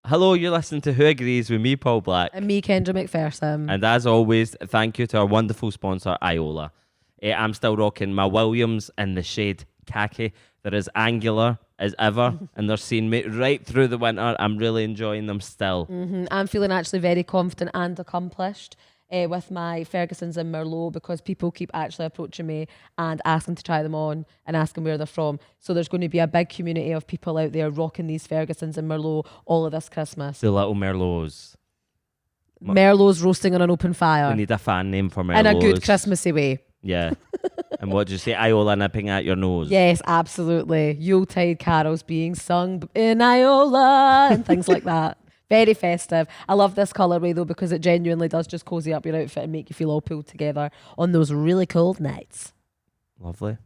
Hello, you're listening to Who Agrees with me, Paul Black. And me, Kendra McPherson. And as always, thank you to our wonderful sponsor, Iola. I'm still rocking my Williams in the shade khaki. They're as angular as ever, and they're seeing me right through the winter. I'm really enjoying them still. I'm feeling actually very confident and accomplished with my Fergusons and Merlot, because people keep actually approaching me and asking to try them on and asking where they're from. So there's going to be a big community of people out there rocking these Fergusons and Merlot all of this Christmas. The little Merlots. Merlot's roasting on an open fire. We need a fan name for Merlots. In a good Christmassy way. Yeah. And what did you say? Iola nipping at your nose. Yes, absolutely. Yuletide carols being sung in Iola and things like that. Very festive. I love this colourway though, because it genuinely does just cozy up your outfit and make you feel all pulled together on those really cold nights. Lovely.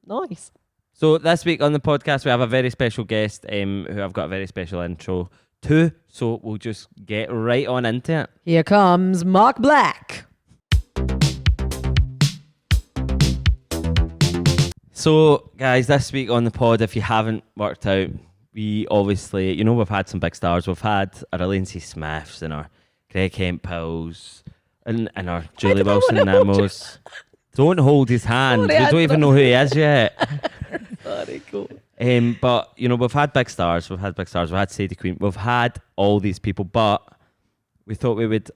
Nice. So this week on the podcast, we have a very special guest who I've got a very special intro to. So we'll just get right on into it. Here comes Mark Black. So, guys, this week on the pod, if you haven't worked out, we obviously, we've had some big stars. We've had our Lindsay Smiths and our Greg Hempels and our Julie Wilson Namos. Don't hold his hand. Sorry, we don't even know who he is yet. Sorry, cool. But, we've had big stars. We've had Sadie Queen. We've had all these people, but we thought we would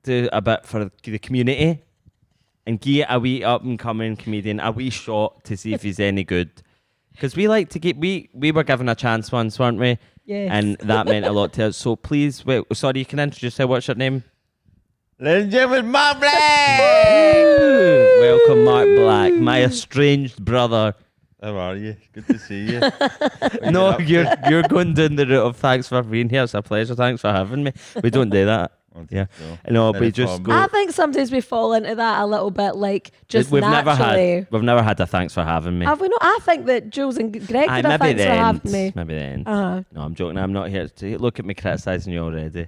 do a bit for the community and give a wee up-and-coming comedian a wee shot to see if he's any good. Because we like to get... We were given a chance once, weren't we? Yes. And that meant a lot to us. So please... Wait, sorry, you can introduce her. What's your name? Ladies and gentlemen, Mark Black! Welcome, Mark Black, my estranged brother. How are you? Good to see you. No, you're going down the route of thanks for being here. It's a pleasure. Thanks for having me. We don't do that. Yeah. No, we just go... I think sometimes we fall into that a little bit, like, just we've naturally. We've never had a thanks for having me. Have we not? I think that Jules and Greg did a thanks for having me. Maybe the end. Uh-huh. No, I'm joking. I'm not here to look at me criticising you already.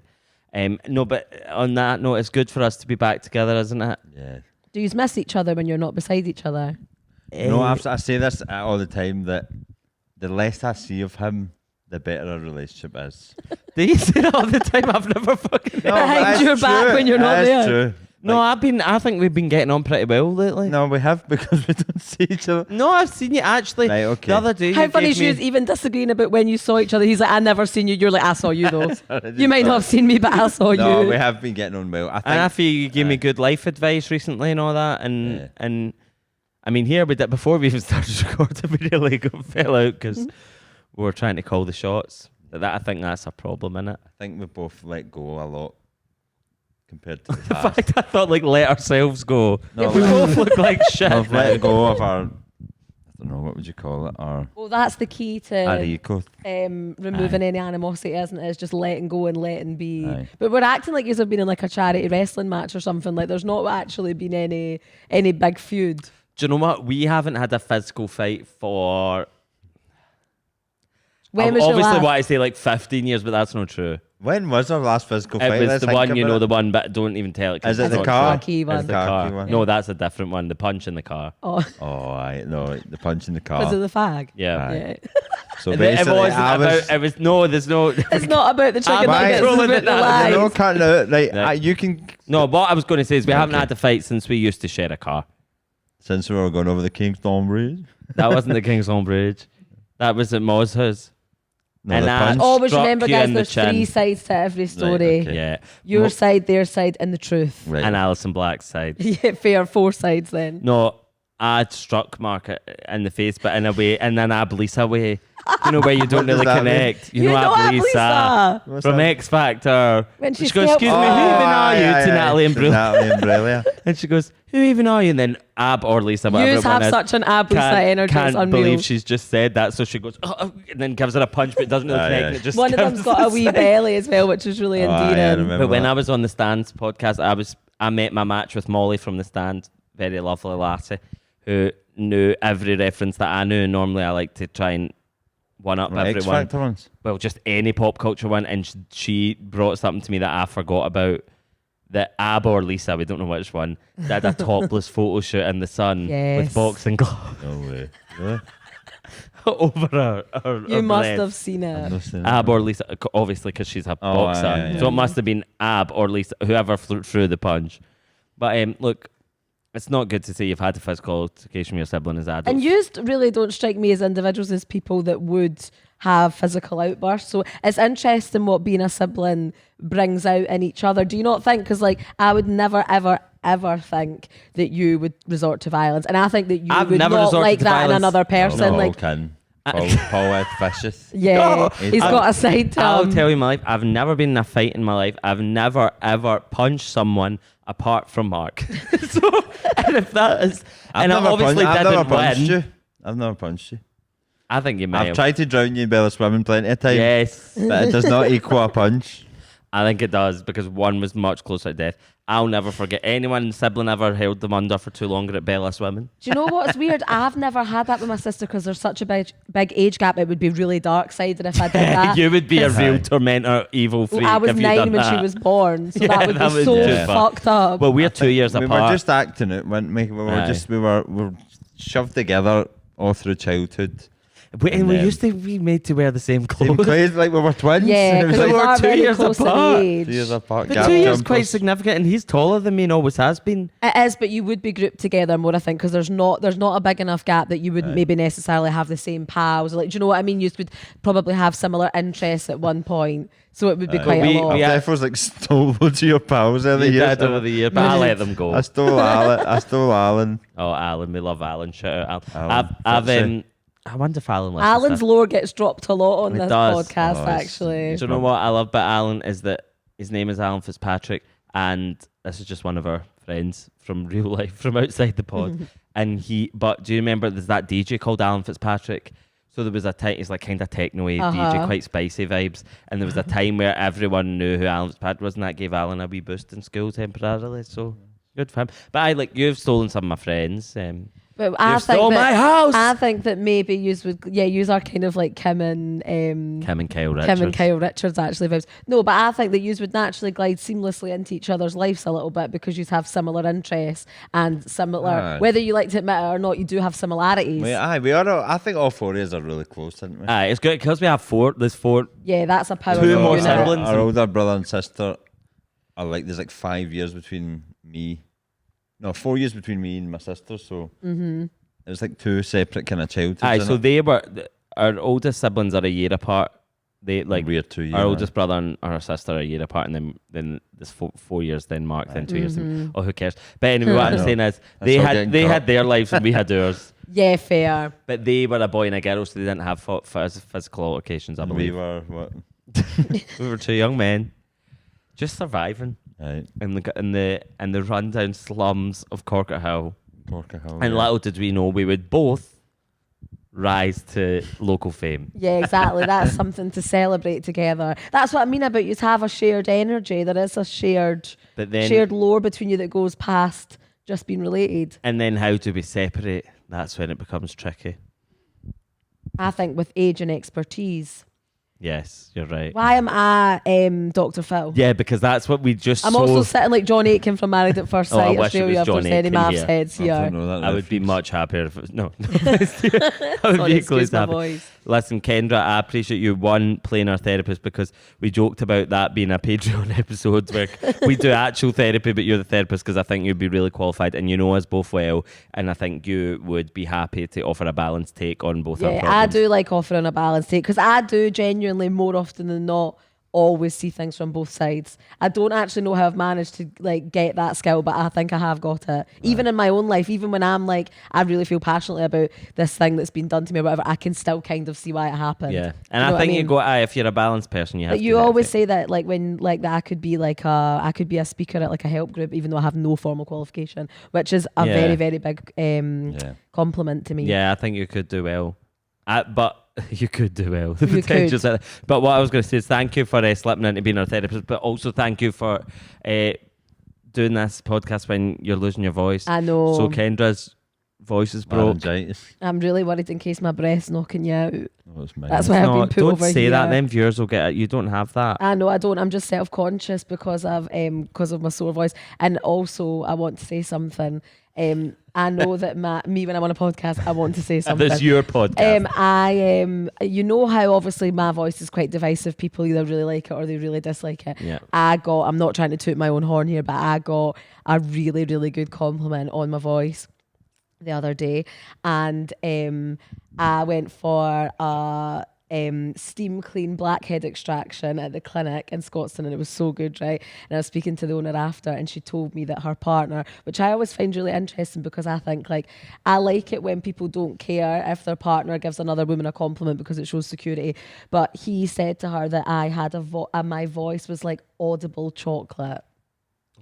No, but on that note, it's good for us to be back together, isn't it? Yeah. Do you miss each other when you're not beside each other? No, I say this all the time, that the less I see of him, the better our relationship is. Do you say that all the time? I've never fucking... No, Behind your back when you're not there. True. No, I think we've been getting on pretty well lately. No, we have, because we don't see each other. No, I've seen you actually. Right, okay. The other day. How funny is you even disagreeing about when you saw each other. He's like, I never seen you. You're like, I saw you though. You might not have seen me, but I saw you. No, we have been getting on well. And I feel you gave me good life advice recently and all that. And I mean, here we did, before we even started recording, we really fell out because we were trying to call the shots. I think that's a problem, innit? I think we both let go a lot compared to the In past. fact, I thought let ourselves go. No, we both look like shit. We've let go of our, I don't know, what would you call it? Our Well, that's the key to ego. removing any animosity, isn't it? It's just letting go and letting be. Aye. But we're acting like you've been in like a charity wrestling match or something. Like there's not actually been any big feud. Do you know what? We haven't had a physical fight for... When was your obviously last? what I say 15 years, but that's not true. When was our last physical fight? It was Let's the think one, about the one, but don't even tell it. Is it Is the it car? khaki one? It's the Khaki car. one. No, that's a different one. The punch in the car. Oh, Oh, no, the punch in the because car. of the fag. Yeah. Aye. Yeah. So It basically, wasn't I about... was... It was... No, there's no... It's not about the chicken I'm nuggets. It's controlling about it the now. lies. No, cutting out. Like, No. you can... No, what I was going to say is we haven't Okay. had a fight since we used to share a car. Since we were going over the Kingston Bridge. That wasn't the Kingston Bridge. That was at Mo's house. No, And the I- punch. Always Struck remember, you guys, in the there's three chin. sides to every story. okay. Yeah. Your side, their side, and the truth. Right. And Alison Black's side. Yeah, fair. 4 sides then. No, I'd struck Mark in the face, but in a way, and then I Lisa way. You know, where you don't What does really that mean? connect. You You know, know I Lisa. What's from that? X Factor. When she goes, felt- excuse me, who even are you? To Natalie and to Brule. Natalie and Brule. And she goes, who even are you? And then Ab or Lisa, whatever You it one have is, such an ab Lisa energy. Can't It's unreal. believe she's just said that. So she goes, and then gives her a punch, but doesn't really Aye, connect. aye. And it just One of them's gives got a the wee side. belly as well, which is really Oh, aye, I endearing. remember But when that. I was on the Stands podcast, I met my match with Molly from the Stand, very lovely lassie, who knew every reference that I knew. Normally, I like to try and one up X everyone. Factor ones. Well, just any pop culture one, and she brought something to me that I forgot about. That Ab or Lisa, we don't know which one, did a topless photo shoot in the sun Yes. with boxing gloves. No way. Really? over her You must breast. have seen I'm it. not saying Ab that. or Lisa, obviously, because she's a Oh, boxer. aye, So aye. it must have been Ab or Lisa, whoever threw the punch. But look, it's not good to say you've had a physical altercation with your sibling as adults. And you really don't strike me as individuals as people that would have physical outbursts. So it's interesting what being a sibling brings out in each other. Do you not think? Because like I would never, ever, ever think that you would resort to violence, and I think that you I've would never not resorted like to that in violence. another person. Paul Like, can. Paul is vicious. yeah, No, he's got a side to I'll him. tell you my life. I've never been in a fight in my life. I've never ever punched someone apart from Mark. So, and if that is, and I obviously I've didn't never punched win. you. I've never punched you. I think you may I've have. tried to drown you in Bella Swimming plenty of times, Yes, but it does not equal a punch. I think it does because one was much closer to death. I'll never forget anyone sibling ever held them under for too long at Bella Swimming. Do you know what's weird? I've never had that with my sister because there's such a big age gap. It would be really dark sided if I did that. You would be a 'Cause- real tormentor, evil freak. I was if you 9 done when that. she was born, so Yeah, that would that be was so too far. fucked up. Well, we're 2 years We apart. were just acting it, weren't we? We were shoved together all through childhood. And we then- used to be made to wear the same Same clothes. clothes, like we were twins. yeah, It was because like we we're are 2 very years close apart. in age. 2 years apart. But gap 2 years jumpers. quite significant, and he's taller than me and always has been. It is, but you would be grouped together more, I think, because there's not a big enough gap that you would maybe necessarily have the same pals. Like, do you know what I mean? You would probably have similar interests at one point, so it would be quite we- a lot. we- I've definitely like stole loads of your pals over the You years. did over the year, but I let them go. I stole Alan. Oh, Alan, we love Alan. Shout out Alan. Alan, I've Foxy. I wonder if Alan listens. Alan's to lore gets dropped a lot on It this does. podcast, Oh, it's- actually. Do you know what I love about Alan is that his name is Alan Fitzpatrick, and this is just one of our friends from real life, from outside the pod. But do you remember there's that DJ called Alan Fitzpatrick? So there was a time, he's like kind of techno-y DJ, quite spicy vibes. And there was a time where everyone knew who Alan Fitzpatrick was, and that gave Alan a wee boost in school temporarily. So good for him. But you've stolen some of my friends. But I You stole think my that, house! I think that maybe yous would, yous are kind of like Kim and Kyle Richards. Kim and Kyle Richards actually vibes. No, but I think that yous would naturally glide seamlessly into each other's lives a little bit because you have similar interests and similar, Aye. whether you like to admit it or not, you do have similarities. We are. I think all four of us are really close, aren't we? Aye, it's good because we have four. There's four. Yeah, that's a power. Two more unit. siblings. Our older brother and sister are like, there's like 5 years between me. No, 4 years between me and my sister. So it was like two separate kind of childhoods. Aye, so innit? they were our oldest siblings are a year apart. They like we're 2 years. our oldest brother and our sister are a year apart, and then there's 4 years. Then Mark, then 2 years. Then, oh, who cares? But anyway, what I'm No. saying is That's all getting cut. had their lives and we had ours. Yeah, fair. But they were a boy and a girl, so they didn't have physical altercations. I And we believe were what? we were two young men, just surviving Right, in the rundown slums of Corker Hill. Porker Hill. And yeah. little did we know we would both rise to local fame. Yeah, exactly. That's something to celebrate together. That's what I mean about you to have a shared energy. There is a shared But then shared lore between you that goes past just being related. and then how do we separate? That's when it becomes tricky. I think with age and expertise. Yes, you're right. Why am I Dr. Phil? Yeah, because that's what we just I'm saw. also sitting like John Aitken from Married at First Oh, I Sight, wish it was Australia, if John there's any Aitken maths here. heads I here. don't know that I would be reference. much happier if it was, no. I would Sorry, be equally excuse my happy. voice. Listen, Kendra, I appreciate you playing our therapist because we joked about that being a Patreon episode where we do actual therapy, but you're the therapist because I think you'd be really qualified and you know us both well, and I think you would be happy to offer a balanced take on both our Yeah, problems. I do like offering a balance take because I do genuinely more often than not always see things from both sides. I don't actually know how I've managed to like get that skill, but I think I have got it. Even in my own life, even when I'm like, I really feel passionately about this thing that's been done to me or whatever, I can still kind of see why it happened. Yeah, You and know I what think you mean? go, if you're a balanced person, you have But to. you let always it. say that like when like that I could be like I could be a speaker at like a help group even though I have no formal qualification, which is a Yeah. very, very big Yeah. compliment to me. Yeah, I think you could do well. But you could do well. The You potential's could. there. But what I was going to say is thank you for slipping into being our therapist, but also thank you for doing this podcast when you're losing your voice. I know. So Kendra's voice is broke. Laryngitis. I'm really worried in case my breath's knocking you out. Oh, it's mine. That's why I've No, been put don't over say here. that. Then viewers will get it. You don't have that. I know I don't. I'm just self-conscious because of my sore voice. And also, I want to say something. I know that me when I'm on a podcast, I want to say something. That's your podcast. You know how obviously my voice is quite divisive. People either really like it or they really dislike it. Yeah. I'm not trying to toot my own horn here, but I got a really, really good compliment on my voice the other day, and I went for a steam clean blackhead extraction at the clinic in Scotstoun, and it was so good, right? And I was speaking to the owner after, and she told me that her partner, which I always find really interesting because I think I like it when people don't care if their partner gives another woman a compliment because it shows security. But he said to her that I had my voice was like audible chocolate.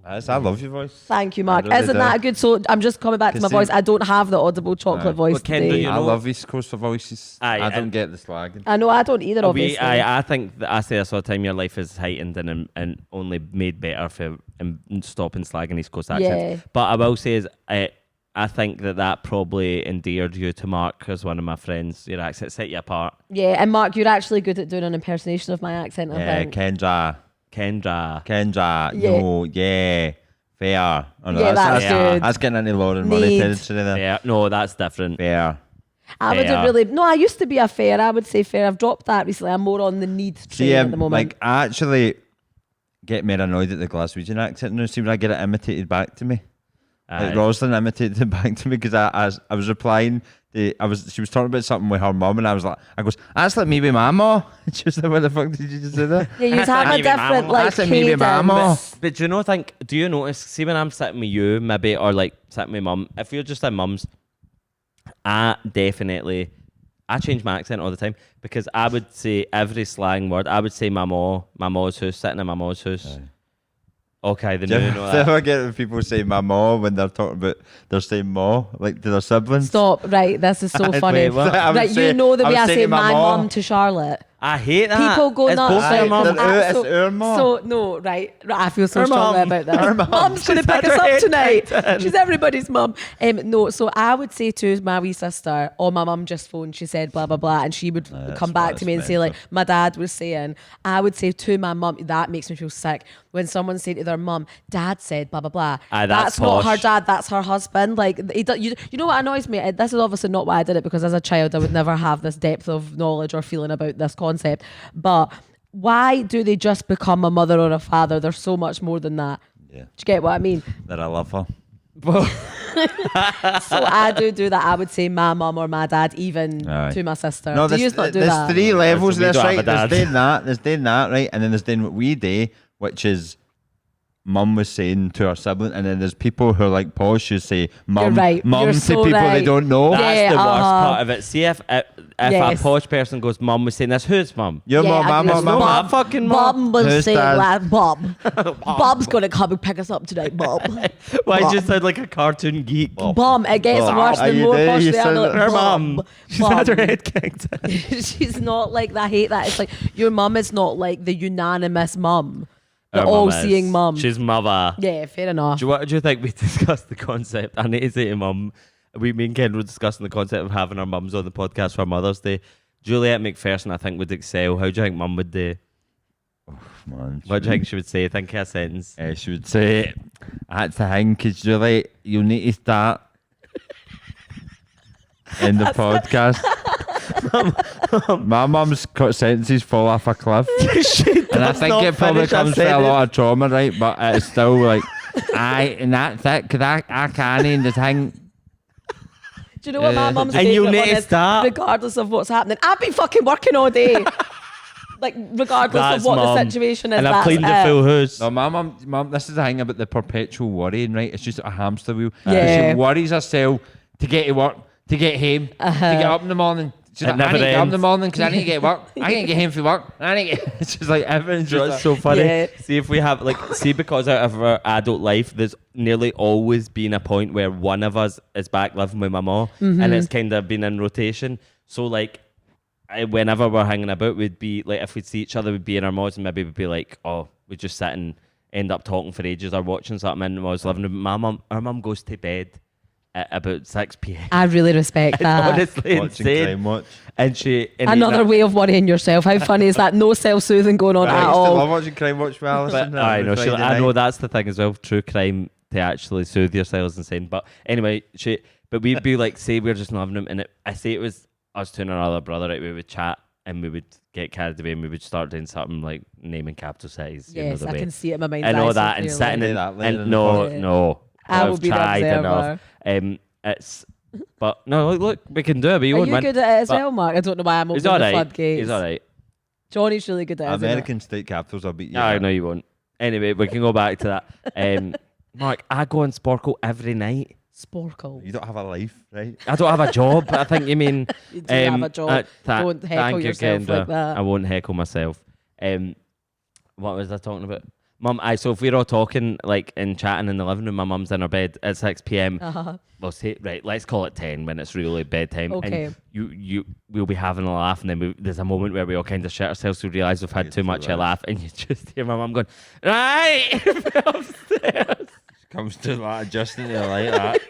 I love your voice. Thank you, Mark. I really Isn't do. that a good? So I'm just coming back to my voice. I don't have the audible chocolate voice Well, Ken, today. don't you I know- love East Coast for voices. Aye, I don't and- get the slagging. I know I don't either. Obviously, I think that I say this all the time. Your life is heightened and only made better for stopping slagging East Coast accents. Yeah. But I will say is I think that probably endeared you to Mark as one of my friends. Your accent set you apart. yeah. And Mark, you're actually good at doing an impersonation of my accent. I Yeah, think. Kendra. Kendra. Yeah. No, yeah. Fair. Oh, no, Yeah, that's good. That's getting into Lauren Money Need. territory there. Yeah, no, that's different. Fair. I wouldn't Fair. really. No, I used to be a fair. I would say fair. I've dropped that recently. I'm more on the need train See, at the moment. like, I actually get more annoyed at the Glaswegian accent now. See, when I get it imitated back to me. Like, Rosalind imitated it back to me because I was replying. She was talking about something with her mum, and I goes, that's like me with my mum. She was like, what the fuck did you just say that? yeah, you have a Maybe different mammal. like That's like maybe mammal. cadence. But do you notice, see when I'm sitting with you, maybe, or like sitting with mum, if you're just in mum's, I change my accent all the time because I would say every slang word. I would say my mom's house, sitting in my mom's house. Aye. Okay, the Do you new know that. ever get when people say my mom when they're talking about they're saying ma like to their siblings? Stop. Right, this is so Wait, funny. what? I would Right, say- you know the I way would I say say to my my mom. mum to Charlotte. I hate that. People go it's nuts. both Aye, your like, mum. it's so, our mum. So no, right. I feel so Her strongly mum. about this. Her mum. Mum's going to She's pick had us her up head tonight. kicked in. She's everybody's mum. No, so I would say to my wee sister, "Oh, my mum just phoned. She said blah blah blah," and she would come back to me and say like, "My dad was saying." I would say to my mum, that makes me feel sick when someone say to their mum, "Dad said blah blah blah." Aye, that's not her posh. dad. That's her husband. Like you know what annoys me? This is obviously not why I did it because as a child I would never have this depth of knowledge or feeling about this concept, but. Why do they just become a mother or a father? There's so much more than that. Yeah, Do you get what I mean? that I love her. So I do that. I would say my mum or my dad, even Aye. to my sister. No, do you there's, not do there's that? 3 levels So we of this, don't have right? a dad. There's doing that, right? And then there's doing what we do, which is mum was saying to her sibling, and then there's people who are like posh who say mum, right. mum You're to so people right. they don't know. That's Yeah, the worst uh-huh. part of it. See if Yes. a posh person goes, mum was saying this, who's mum? Your Yeah, mum, I my agree. mum, No, my my mum. fucking mum. Mum was Who's saying dad? like, Bob. Bob's going to come and pick us up tonight, Bob. Why Mum. just sound like a cartoon geek? Bum. It gets Bob. worse Are the you more there? posh You they are. sound They're like like, Her Bum, mum. She's had her Bum. head kicked. She's not like that. I hate that. It's like your mum is not like the unanimous mum. The Her mum all-seeing is. mum. She's mother. Yeah, fair enough. What do you think we discussed the concept? I need to say to mum, me and Ken were discussing the concept of having our mums on the podcast for Mother's Day. Juliet McPherson, I think, would excel. How do you think mum would do? Man, What do you think she would say? Think of a sentence. she would say, that's the thing, because Julie, you need to start in the podcast. My mum's got sentences fall off a cliff. And I think it probably comes with a lot of trauma, right? But it's still like, and that's it, because I can't in the thing. Do you know what my mum's And you'll favourite need one to is? start. Regardless of what's happening. I've been fucking working all day. Like, regardless That's of what mum. the situation is, And I've that's cleaned the it. full house. No, my mum, this is the thing about the perpetual worrying, right? It's just a hamster wheel. Yeah. She worries herself to get to work, to get home, to get up in the morning. She's It like, I never need to get up in the ends. morning because I need to get work. I need to get home for work. I need to get... It's just like everything's Do you know just what's so funny? Yeah. See if we have because out of our adult life, there's nearly always been a point where one of us is back living with my mom, and it's kind of been in rotation. So like, whenever we're hanging about, we'd be like, if we'd see each other, we'd be in our mods, and maybe we'd be like, oh, we just sit and end up talking for ages or watching something. And I was living with my mum. Our mum goes to bed at about 6 p.m. I really respect that. Honestly, watching insane. Crime Watch. And she Another way of worrying yourself. How funny is that? No self-soothing going on I at used to all. love watching Crime Watch with Alison. But I know, I know that's the thing as well. True crime to actually soothe yourselves and saying. But anyway, but we'd be like, say we're just not having them, and I say it was us two and our other brother, right? We would chat and we would get carried away and we would start doing something like naming capital cities. Yes, I can see it in my mind. And all that, and sitting in that and no, I will I've be the tried observer. enough. But no, look, we can do it. Are you good at it as But well, Mark? I don't know why I'm He's opening all the right. floodgates. He's all right. Johnny's really good at it. American state capitals, I'll beat you. No, I know you won't. Anyway, we can go back to that. Mark, I go on Sporkle every night. Sporkle. You don't have a life, right? I don't have a job. I think you mean. You do have a job. Don't heckle thank you, yourself Kendra. like that. I won't heckle myself. What was I talking about? Mum, so if we're all talking like and chatting in the living room, my mum's in her bed at 6 p.m. We'll say, right, let's call it 10 when it's really bedtime. Okay. And we'll be having a laugh, and then there's a moment where we all kind of shit ourselves. We realise we've had too much a laugh, and you just hear my mum going, right, upstairs. Comes to that, adjusting to the light, that.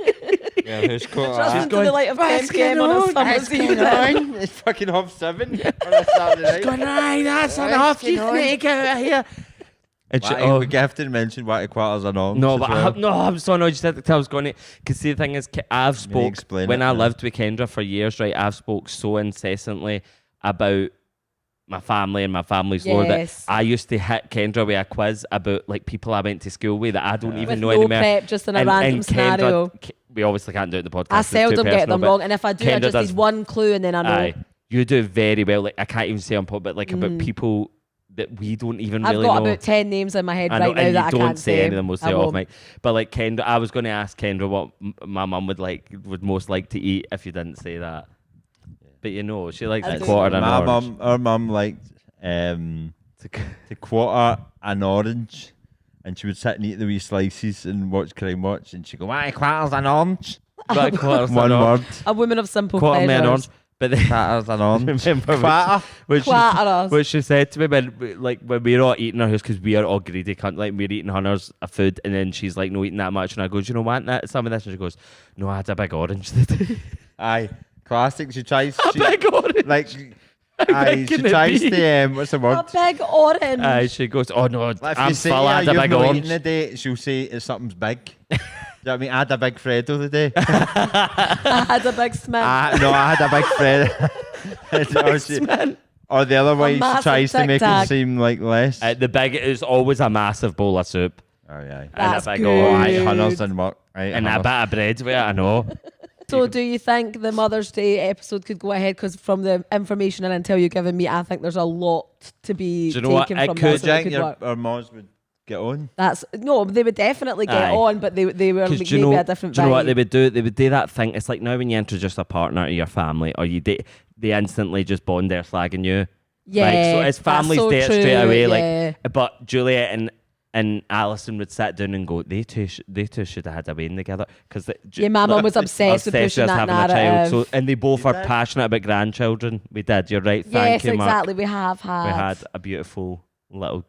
Yeah, who's caught Adjusting that? to the light of 10 p.m. on a summer's evening. It's fucking 7:30 on a Saturday night. Going, right, that's enough. You can get out of here. And we have to mention what quarters are on. No, but I'm so annoyed you said that. I was going to, because the thing is, I've spoke when I lived with Kendra for years, right? I've spoke so incessantly about my family and my family's lore that I used to hit Kendra with a quiz about like people I went to school with that I don't even know no anymore. Prep, just in a random scenario. We obviously can't do it in the podcast. I seldom get them wrong, and if I do, Kendra I just need one clue and then I know. Aye, you do very well. Like I can't even say on pod, but like about people that we don't even really know. I've got about 10 names in my head right now and that I don't can't say any of them. We'll say off mic. won't. But like Kendra, I was going to ask Kendra what my mum would most like to eat if you didn't say that. But you know, she likes a quarter and an orange. Our mum liked to quarter an orange, and she would sit and eat the wee slices and watch Crime Watch, and she'd go, "Why quarters an orange?" One word. A woman of simple Quarter pleasures. me an orange. But then, Quarters an orange. remember Quarters. what she said to me when we were all eating our house, because we are all greedy cunt, like we're eating Hunter's food, and then she's like, no eating that much, and I go, do you know want that some of this? And she goes, no, I had a big orange today. Aye, classic. She tries big orange. Like aye, she tries to what's the word? A big orange. Aye, she goes, oh no, Like, I'm full. I had a big orange. The day, she'll say it's something's big. Do you know what I mean? I had a big Freddo today. I had a big Smith. No, I had a big Freddo. Or the other way, she tries to make it seem like less. The big is always a massive bowl of soup. Oh yeah. That's and a big good. orange. Hunters and work. Right, And a bit of bread with it, I know. So do you think the Mother's Day episode could go ahead? Because from the information and intel you've given me, I think there's a lot to be Do you know what? taken It from could, this. So it could Jack, work. our moms would get on. No, they would definitely get Aye. on, but they were Because maybe a different do you know what vibe. they would do? They would do that thing. It's like now when you introduce a partner to your family, or you date, they instantly just bond their slagging you. Yeah, Like, so it's that's family's so day true, straight away. yeah. Like, but Juliet and Alison would sit down and go, they two should have had a wedding together, because My mum was obsessed with pushing that narrative. So, and they both are passionate about grandchildren. We did. You're right. Thank Yes, you, Mark. exactly. We have had. We had a beautiful little.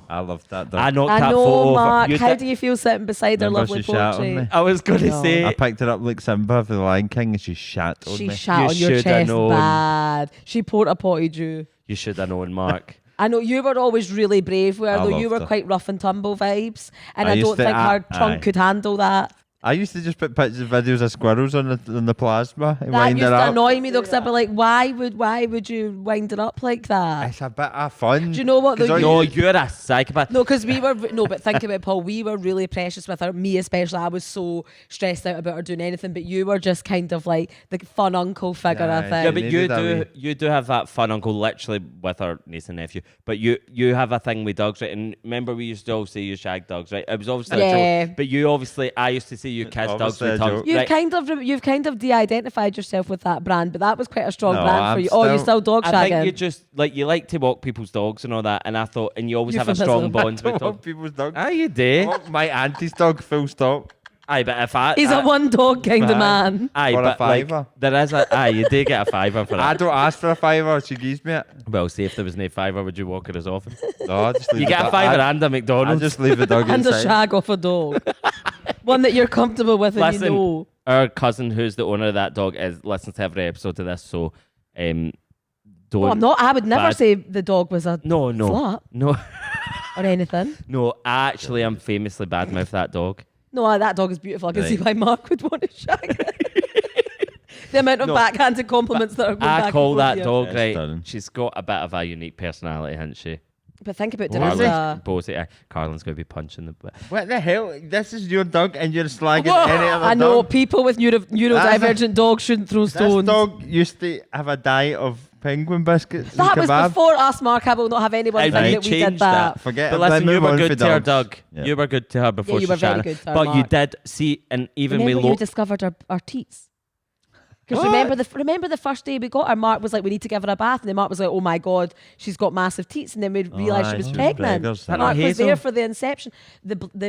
I loved that. I knocked I that know, photo. Mark. You How did- do you feel sitting beside her Remember lovely she shat on portrait? me? I was going to No. say. I picked her up like Simba for the Lion King, and she shat on She me. shat You on your shoulda chest known. bad. She porta pottied you. You should have known, Mark. I know you were always really brave, I though you loved were her. quite rough and tumble vibes, and I I used don't to- think her aye. trunk could handle that. I used to just put pictures, videos of squirrels on the plasma and That wind used her to up. annoy me though, because I'd be like, why would you wind it up like that? It's a bit of fun. Do you know what, though? 'Cause all No, you- you're a psychopath. No, because we were but think about it, Paul. We were really precious with her. Me especially. I was so stressed out about her doing anything. But you were just kind of like the fun uncle figure. I Aye. think. Yeah, but They you do that do way. you do have that fun uncle, literally with our niece and nephew. But you have a thing with dogs, right? And remember, we used to always say you shag dogs, right? It was obviously a Yeah. joke. But you obviously, I used to see you kiss dogs Obviously with a tongues. joke. You've kind of de-identified yourself with that brand, but that was quite a strong No, brand I'm for you. Oh, you're still dog I shagging. think you just you like to walk people's dogs and all that. And I thought, and you always have a Euphemism. strong bond I with don't want dogs. people's dogs. Ah, you do. Oh, my auntie's dog, full stop. Aye, but if I He's a one dog kind of Aye. man. aye, For a but like, fiver. there is a you do get a fiver for I that. don't ask for a fiver, she gives me it. Well, see if there was no fiver, would you walk it as often? No, I just leave You the get a dog- fiver I, and a I McDonald's. just leave the dog And a inside. shag off a dog. One that you're comfortable with and Listen, you know. our cousin, who's the owner of that dog, listens to every episode of this. So, don't. Well, I'm not. I would never bad- say the dog was a No, slut no, or anything. no. Actually, I'm famously badmouth that dog. No, that dog is beautiful. I can see Right. why Mark would want to shag it. The amount of backhanded compliments that are going back I call and forth that here. dog, That's right? stunning. She's got a bit of a unique personality, hasn't she? But think about What is Dorinda. Bossy. Carlin's going to be punching the... What the hell? This is your dog and you're slagging Whoa! any other I know dog? people with neurodivergent dogs shouldn't throw This stones. dog used to have a diet of penguin biscuits and That was kebab. before us, Mark. I will not have anyone I think that we did changed that. Forget But it. listen, Move you were on good for to her, dogs. Doug. Yeah. You were good to her before you she were very shat. good to her, But you Mark. did see, and even Remember we when you discovered our teats? Because remember the first day we got her, Mark was like, we need to give her a bath. And then Mark was like, oh my God, she's got massive teats. And then we realised she was aye, pregnant. preggers. That Mark not was there Hazel? for the inception.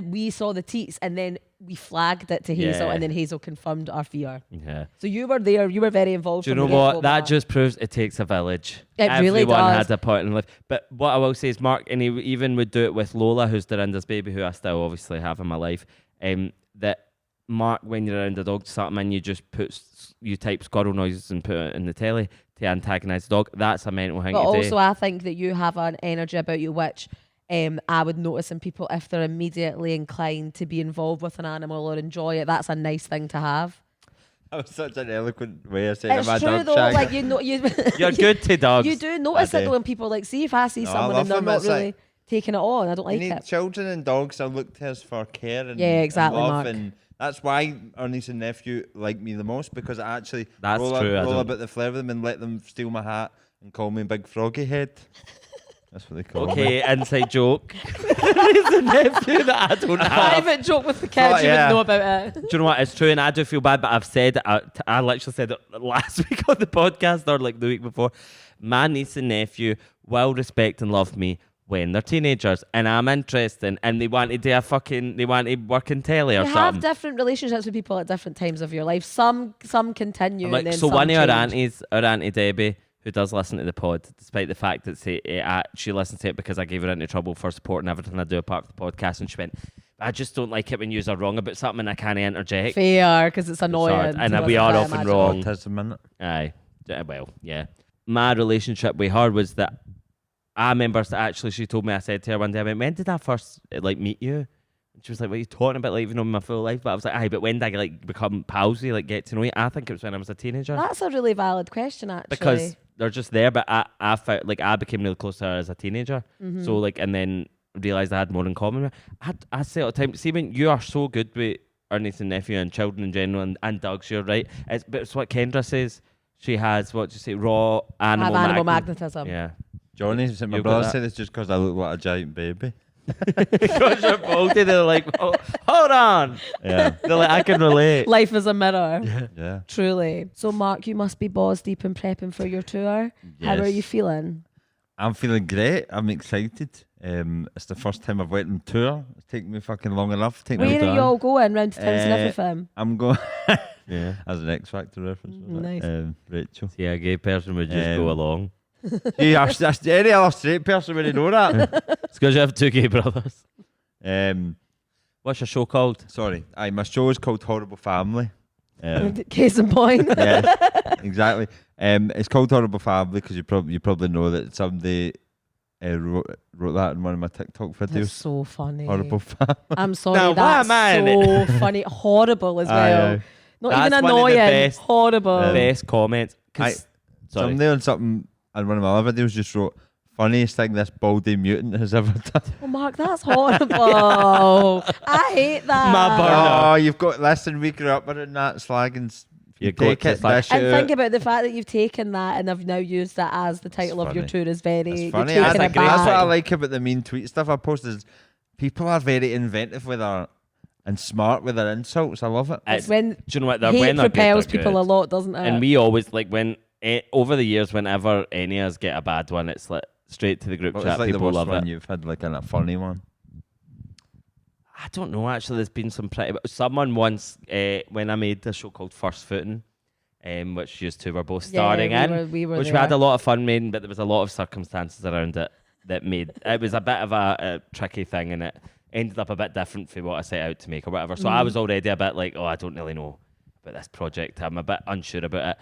We saw the teats and then we flagged it to Hazel Yeah. and then Hazel confirmed our fear. Yeah. So you were there, you were very involved. Do you from know the get-go, what? That Mark. just proves it takes a village. It really Everyone does. had a part in life. But what I will say is, Mark, and he even would do it with Lola, who's Dorinda's baby, who I still obviously have in my life, that Mark, when you're around a dog something and you just you type squirrel noises and put it in the telly to antagonise the dog, that's a mental thing But to also, do. I think that you have an energy about you which I would notice in people if they're immediately inclined to be involved with an animal or enjoy it. That's a nice thing to have. That was such an eloquent way of saying It's my true dog though. shag. Like you know, you You're good to dogs. you do notice I it do. though when people like see if I see No, I someone love and they're them, not it's really like- taking it on. I don't like you need it. children and dogs are looked to us for care and, Yeah, exactly, and love, Mark. and that's why our niece and nephew like me the most, because I actually That's roll, true, I roll don't- a bit the flare of them and let them steal my hat and call me Big Froggy Head. That's what they call me. Okay, inside joke. It's a nephew that I don't have. Private joke with the kids. You yeah. would know about it. Do you know what? It's true, and I do feel bad, but I've said it. I literally said it last week on the podcast or like the week before. My niece and nephew will respect and love me when they're teenagers, and I'm interested, and they want to do they want to work in telly or You have something. different relationships with people at different times of your life. Some continue. Like, and then so some one of our change. aunties, our auntie Debbie, who does listen to the pod, despite the fact that she listens to it because I gave her into trouble for supporting everything I do apart from the podcast, and she went, I just don't like it when you are wrong about something and I can't interject. Fair, because it's annoying. Sorry, and to we listen are to, I often imagine. wrong. Autism, innit? Aye. Well, yeah. My relationship with her was that I remember actually she told me, I said to her one day, I went, when did I first like meet you? And she was like, what are you talking about, like even on my full life? But I was like, aye, but when did I like become pals with you, like get to know you? I think it was when I was a teenager. That's a really valid question, actually. Because they're just there, but I felt like I became really close to her as a teenager. Mm-hmm. So like, and then realised I had more in common with her. I say all the time, see when you are so good with our niece and nephew and children in general and dogs, you're right. But it's what Kendra says. She has, what do you say, raw animal, have animal magnet. magnetism. Yeah. Johnny, my You've got brother that. said it's just because I look like a giant baby. Because you're baldy, they're like, oh, hold on. Yeah. They're like, I can relate. Life is a mirror. Yeah. Truly. So, Mark, you must be balls deep in prepping for your tour. How are Yes. you feeling? I'm feeling great. I'm excited. It's the first time I've went on tour. It's taken me fucking long enough. Where are you all going? Round to towns and everything? I'm going Yeah. as an X Factor reference. was that? Nice. Rachel. See, a gay person would just go along. Yeah, any other straight person would know that. It's because you have two gay brothers. um, What's your show called? sorry, my show is called Horrible Family. Case in point. Yes, exactly. It's called Horrible Family because you probably know that somebody wrote that in one of my TikTok videos. That's so funny. Horrible Family. I'm sorry, Now, why am I in that's so funny. Horrible as well. Aye. Not That's even one of the annoying. best- Horrible. Best comments. 'Cause- Sorry. Somebody on something in one of my other videos just wrote, funniest thing this baldy mutant has ever done. Oh, Mark, that's horrible. I hate that. My burner. Oh, you've got, listen, we grew up with that slagging. You You got take to it, slag dish And it think out. about the fact that you've taken that and have now used it as the title of your funny. tour is very. It's You're funny. taking That's, it that's what I back. like about the mean tweet stuff I post is people are very inventive with their and smart with their insults. I love it. It's when Do you know what? They're, hate when they're good, propels they're people good. a lot, doesn't it? And we always, like, when over the years, whenever any of us get a bad one, it's like straight to the group What chat. was like the People worst love one it. you've had, like a funny one? I don't know, actually. There's been some pretty. Someone once, when I made a show called First Footing, which you two were both starring in, we were which we there. had a lot of fun making, but there was a lot of circumstances around it that made it was a bit of a tricky thing, and it ended up a bit different from what I set out to make or whatever. So I was already a bit like, oh, I don't really know about this project. I'm a bit unsure about it.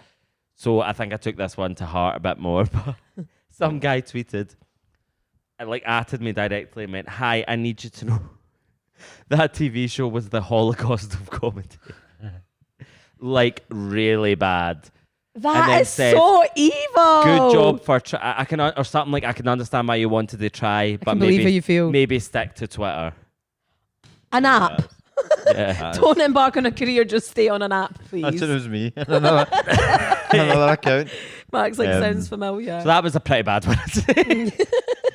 So I think I took this one to heart a bit more. But some guy tweeted and like added me directly and went, "Hi, I need you to know That TV show was the Holocaust of comedy. Like, really bad. That then is said, so evil. Good job for I can or something like I can understand why you wanted to try, but can believe how maybe you feel. maybe stick to Twitter. An app. Yeah. Don't embark on a career, just stay on an app, please. That's what it was me. Another account. Mark's like, sounds familiar. So that was a pretty bad one.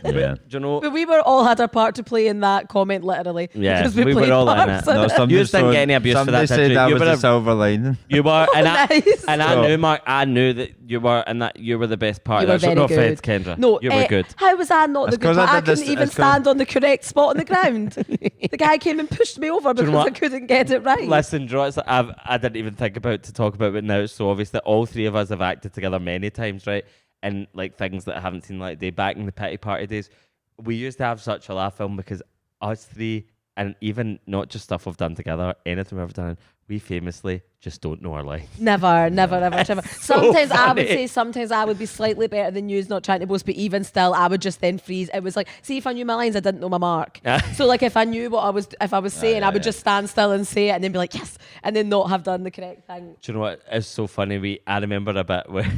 Yeah. Do you know? But we were all had our part to play in that comment, literally. Yeah, because we were played all in parts it. in No, somebody You didn't get any abuse for that, Somebody did said you? that You was were a a- silver lining. You were, and Nice. I knew, Mark. I knew that you were, and that you were the best part. You were of that. very No good. offense, Kendra. No, you were good. How was I not the That's good 'cause part? I I did this- couldn't even it's 'cause- stand on the correct spot on the ground. The guy came and pushed me over Do you because know I what? couldn't get it right. Listen, Drew, it's like I didn't even think about to talk about it now. It's so obvious that all three of us have acted together many times, right? And like things that I haven't seen like day back in the pity party days. We used to have such a laugh film because us three, and even not just stuff we've done together, anything we've ever done, we famously just don't know our lines. Never, ever. Sometimes I would funny. say, sometimes I would be slightly better than you, not trying to boast, but even still, I would just then freeze. It was like, see, if I knew my lines, I didn't know my mark. So like, if I knew what I was saying, I would just stand still and say it, and then be like, yes, and then not have done the correct thing. Do you know what? It's so funny. I remember a bit where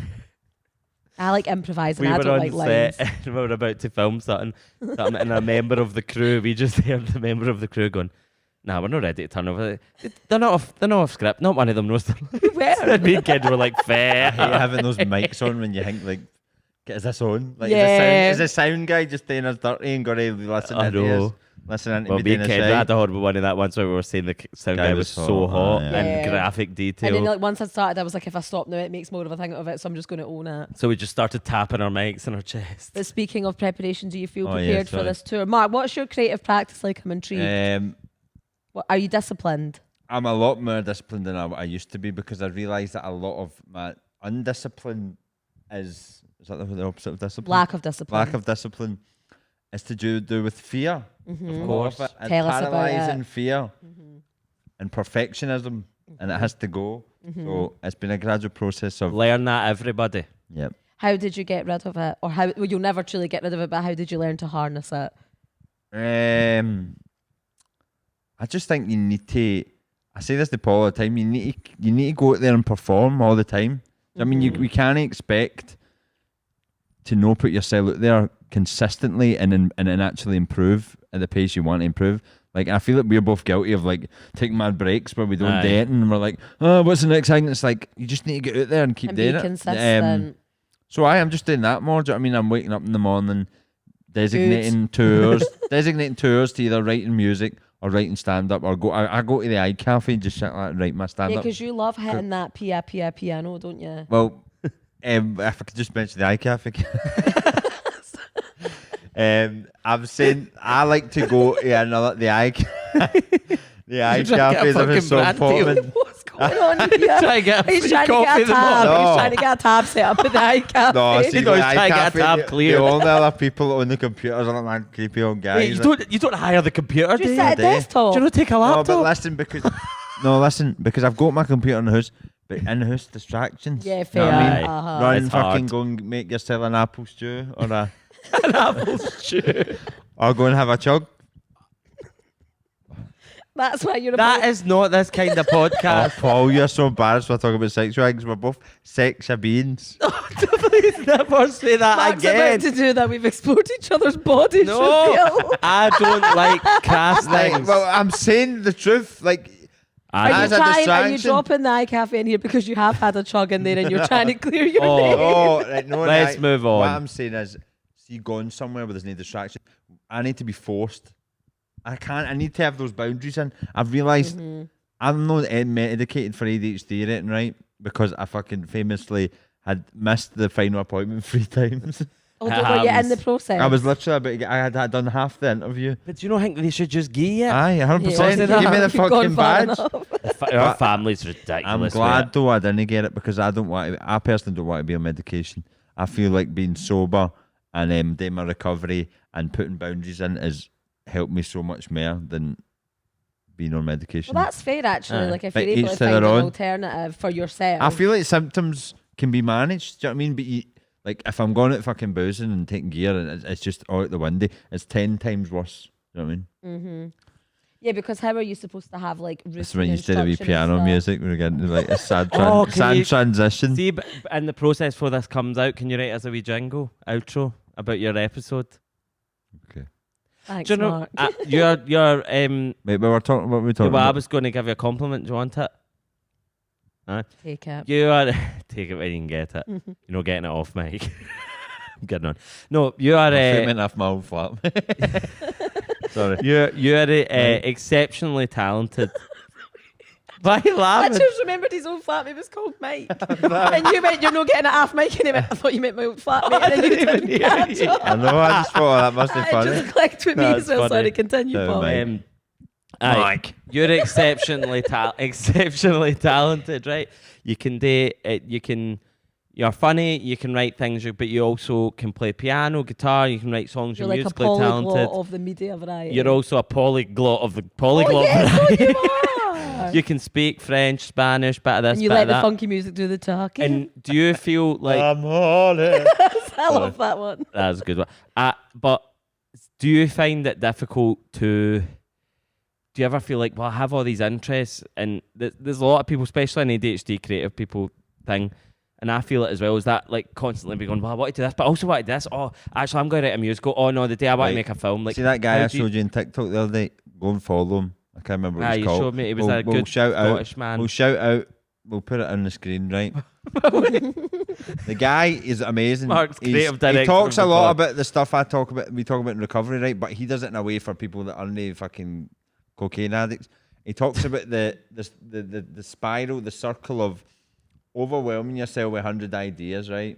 I like improvising. we I were don't on like lines. set and we were about to film something, and a member of the crew, we just heard the member of the crew going, "Nah, we're not ready to turn over. They're not off script. Not one of them knows their lines." Where? And me and Kid were like, I fair. hate having those mics on when you think like, is this on? Like, Yeah. is the sound guy just doing us dirty and got to listen I to know. us? Listen to Well, me me doing and a Kid had side. a horrible one in that once where we were saying the sound guy was so hot yeah. and Yeah. graphic detail. And then like once I started, I was like, if I stop now, it makes more of a thing of it, so I'm just going to own it. So we just started tapping our mics in our chest. But speaking of preparation, do you feel Oh, yeah, prepared for sorry. this tour? Mark, what's your creative practice like? I'm intrigued. What, are you disciplined? I'm a lot more disciplined than I used to be because I realised that a lot of my undiscipline is that the opposite of discipline? Lack of discipline. Lack of discipline is to do with fear. Mhm. Of course. Tell us about Paralysing it. fear and perfectionism, and it has to go. So it's been a gradual process of. Learn that, everybody. Yep. How did you get rid of it? Or how, well, you'll never truly get rid of it, but how did you learn to harness it? I just think you need to. I say this to Paul all the time. You need to go out there and perform all the time. I mean, we can't expect to not put yourself out there consistently and then actually improve at the pace you want to improve. Like, I feel like we're both guilty of like taking mad breaks where we don't do it, and we're like, oh, what's the next thing? It's like you just need to get out there and keep And doing be it. consistent. So I'm just doing that more. Do you know what I mean? I'm waking up in the morning, designating tours to either writing music or writing stand up or go. I go to the eye cafe and just sit like write my stand Yeah, up. because you love hitting that piano, don't you? Well, if I could just mention the eye cafe. I'm saying I like to go to another the eye the eye You're trying to cafe get a is a fucking brand Portman. What's going on here? Try and get a He's free trying to coffee get a in the morning. tab. No. He's trying to get a tab set up at the eye cafe. No, see, You know, the he's eye trying to get a cafe, tab clear. The only other people on the computers are like man creepy old guys. Wait, you don't hire the computer, do Just you? sit at a day. desktop. Do you not take a No, laptop? but listen, because I've got my computer in the house, but in the house distractions. Yeah, You know fair. what I mean? Uh-huh. Run, It's fucking hard. go and make yourself an apple stew or An apple stew. or go and have a chug. That's why you're a That is not this kind of Oh, podcast. Paul, you're so embarrassed we're talking about sexual things. We're both sexy beings. Please never say that Mark's again. about to do that. We've explored each other's bodies. No, reveal. I don't like crass Like, things. well, I'm saying the truth. Like, I Are you As a trying? Are you distraction. dropping the eye cafe in here because you have had a chug in there and you're trying to clear your Oh. name? oh, right, no, Let's move on. What I'm saying is, see, going somewhere where there's no distraction, I need to be forced. I can't. I need to have those boundaries in. I've realised I'm not medicated for ADHD, right? Because I fucking famously had missed the final appointment 3 times. Oh, don't worry, you're in the process. I was literally about to get, I had done half the interview. But do you not think they should just give you it? Aye, 100%. Yeah. Give me the You've gone fucking far badge. enough. Our family's ridiculous. I'm with glad it. though I didn't get it because I don't want to. I personally don't want to be on medication. I feel like being sober and doing my recovery and putting boundaries in has helped me so much more than being on medication. Well, that's fair actually. Aye. Like if But you're able each to to find an their own. alternative for yourself. I feel like symptoms can be managed. Do you know what I mean? But you, like if I'm going out fucking boozing and taking gear and it's just all out the window, it's 10 times worse. Do you know what I mean? Yeah, because how are you supposed to have like routine That's when you did a wee instruction and piano stuff? music. We're getting to like a sad, Oh, can sad you- transition. See, in the process before this comes out, can you write us a wee jingle outro about your episode? Okay. Thanks, Do you know Mark. Wait, your but we're talking. What were we talking well, I about? was going to give you a compliment. Do you want it? Take it. You are take it when you can get it. You're not getting it off, Mike. I'm getting on. No, you are. I meant off my own flat. Sorry. You're exceptionally talented. Why are you I laughing? just remembered his old flatmate was called Mike. And you went, you're not getting it half Mike. And he went, I thought you meant my old flatmate. And then you didn't catch it. I know. I just thought that must be It funny. just clicked with me That's as well. funny. Sorry, continue, No, Paul. mate. Aye, Mike. you're exceptionally exceptionally talented, right? You can do it. You're funny. You can write things, but you also can play piano, guitar. You can write songs. You're You're like a musically polyglot talented. of the media variety. You're also a polyglot of the polyglot. Oh, yes, variety. you are. You can speak French, Spanish, bit of this, And you bit let of the that. funky music do the talking. And do you feel like I'm on it. I love that one. that's a good one? But do you find it difficult to? Do you ever feel like, well, I have all these interests, and there's a lot of people, especially in ADHD creative people thing, and I feel it as well. Is that like constantly be going, well, I want to do this, but I also want to do this. Oh, actually, I'm going to write a musical. Oh no, the day I want to Right. make a film. Like, See that guy how I do you- showed you in TikTok the other day? Go and follow him. I can't remember what Ah, he's you called. showed me. He was We'll- a we'll good shout out. Scottish man. We'll shout out. We'll put it on the screen, right? The guy is amazing. Mark's He's- creative director He talks of a the lot pod. about the stuff I talk about. We talk about in recovery, right? But he does it in a way for people that aren't fucking cocaine addicts. He talks about the spiral, the circle of overwhelming yourself with 100 ideas, right?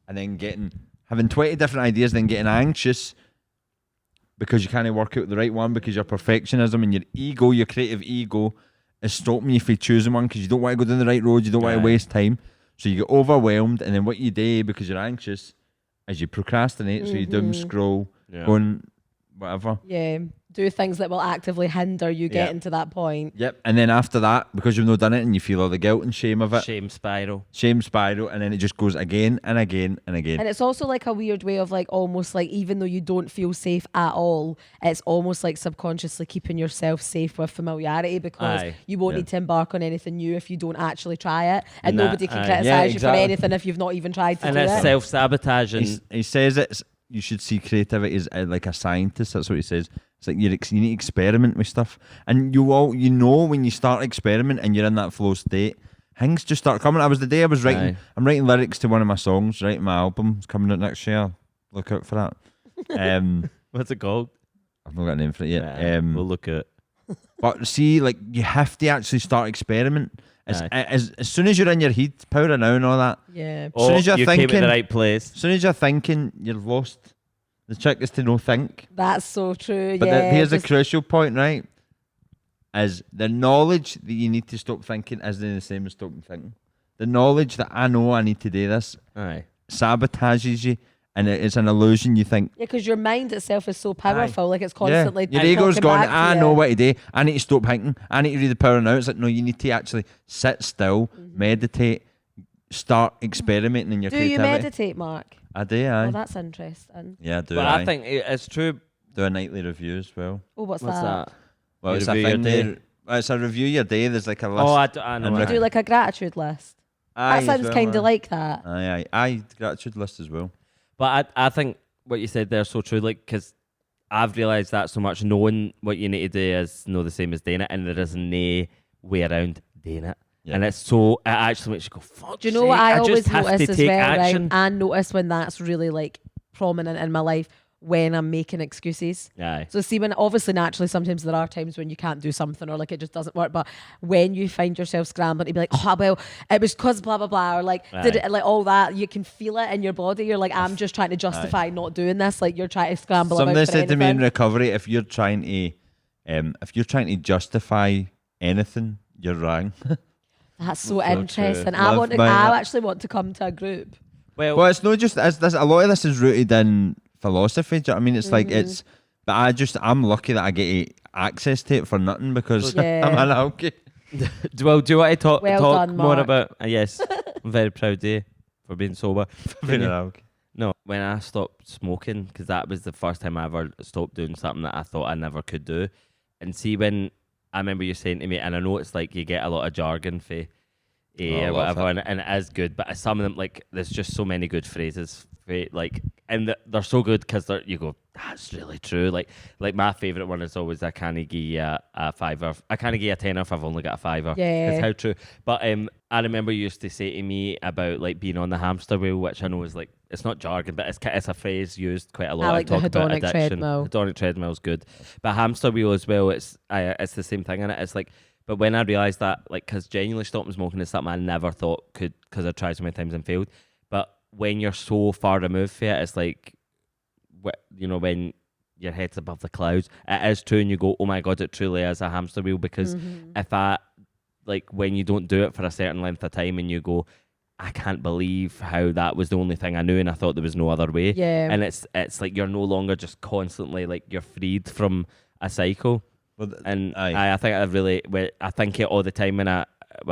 And then having 20 different ideas, then getting anxious because you can't work out the right one because your perfectionism and your ego, your creative ego, is stopping you from choosing one because you don't want to go down the right road, you don't want to Right. waste time. So you get overwhelmed, and then what you do because you're anxious is you procrastinate, so you doom scroll, Yeah. going whatever. Yeah. Do things that will actively hinder you Yeah. getting to that point. Yep. And then after that, because you've not done it and you feel all the guilt and shame of it, Shame spiral. shame spiral, and then it just goes again and again and again. And it's also like a weird way of like almost like even though you don't feel safe at all, it's almost like subconsciously keeping yourself safe with familiarity because Aye. you won't Yeah. need to embark on anything new if you don't actually try it. And And that- nobody can aye. criticise Yeah, you exactly. for anything if you've not even tried to And do it's it. self-sabotaging. He says you should see creativity as like a scientist. That's what he says. It's like you need to experiment with stuff, and you know when you start experiment and you're in that flow state, things just start coming. I was writing. Aye. I'm writing lyrics to one of my songs. Right, my album's coming out next year. Look out for that. What's it called? I've not got a name for it yet. We'll look at it. But see, like you have to actually start experiment. As Aye. soon as you're in your heat, power now and all that. Yeah. As soon as you're you came thinking- at the right place. As soon as you're thinking, you're lost. The trick is to no think. That's so true. But yeah. here's the just- crucial point, right? Is the knowledge that you need to stop thinking isn't the same as stopping thinking. The knowledge that I know I need to do this Aye. sabotages you, and it's an illusion. You think, yeah, because your mind itself is so powerful. Like it's yeah, constantly. your ego's talking going, back to I you. know what to do. I need to stop thinking. I need to read the power now. It's like, no, you need to actually sit still, meditate, start experimenting in your Do you creativity. meditate, Mark? I do, aye. Oh, that's interesting. Yeah, I do. But aye. I think it's true. Do a nightly review as well. Oh, what's What's that? that? Well, You it's a review your thing day? there. It's a review your day. There's like a list. Oh, I know. and I Do like a gratitude list. Aye, That as sounds well, kind aye. of like that. Aye, gratitude list as well. But I think what you said there is so true. Like, because I've realised that so much. Knowing what you need to do is no the same as doing it, and there is no way around doing it. Yeah. And it's so it actually makes you go, fuck. Do you know what I always just have notice to as take well, action. right? I notice when that's really like prominent in my life when I'm making excuses. Aye. So see, when obviously naturally sometimes there are times when you can't do something or like it just doesn't work, but when you find yourself scrambling to be like, oh well, it was cause blah blah blah, or like did Aye. it like all that, you can feel it in your body. You're like, I'm just trying to justify not doing this. Like you're trying to scramble Somebody about for said to me in anything. recovery, if you're trying to justify anything, you're wrong. That's so That's so interesting. true. Love I actually want to come to a group. Well, Well, it's not just as this. A lot of this is rooted in philosophy. Do you know what I mean? It's like it's. But I'm lucky that I get access to it for nothing because Yeah. I'm an alky. do you want to talk Well talk done, more Mark. about? Yes, I'm very proud of you for being sober. Being an alky. No, when I stopped smoking, because that was the first time I ever stopped doing something that I thought I never could do. and see when I remember you saying to me, and I know it's like you get a lot of jargon for or whatever, and it is good, but some of them, like, there's just so many good phrases for, like, and they're so good because you go, that's really true. Like my favourite one is always, I can't give you a fiver. I can't give you a tenner if I've only got a fiver. Yeah. It's how true. But I remember you used to say to me about like being on the hamster wheel, which I know is like, it's not jargon, but it's a phrase used quite a lot. I like the talk about hedonic addiction. treadmill. Hedonic treadmill is good, but hamster wheel as well. It's the same thing in it. It's like, but when I realised that, like, because genuinely stopping smoking is something I never thought could, because I tried so many times and failed. But when you're so far removed from it, it's like, you know, when your head's above the clouds, it is true, and you go, oh my God, it truly is a hamster wheel. Because if I, like, when you don't do it for a certain length of time and you go, I can't believe how that was the only thing I knew and I thought there was no other way. Yeah. And it's like you're no longer just constantly, like, you're freed from a cycle. And I think I think it all the time when I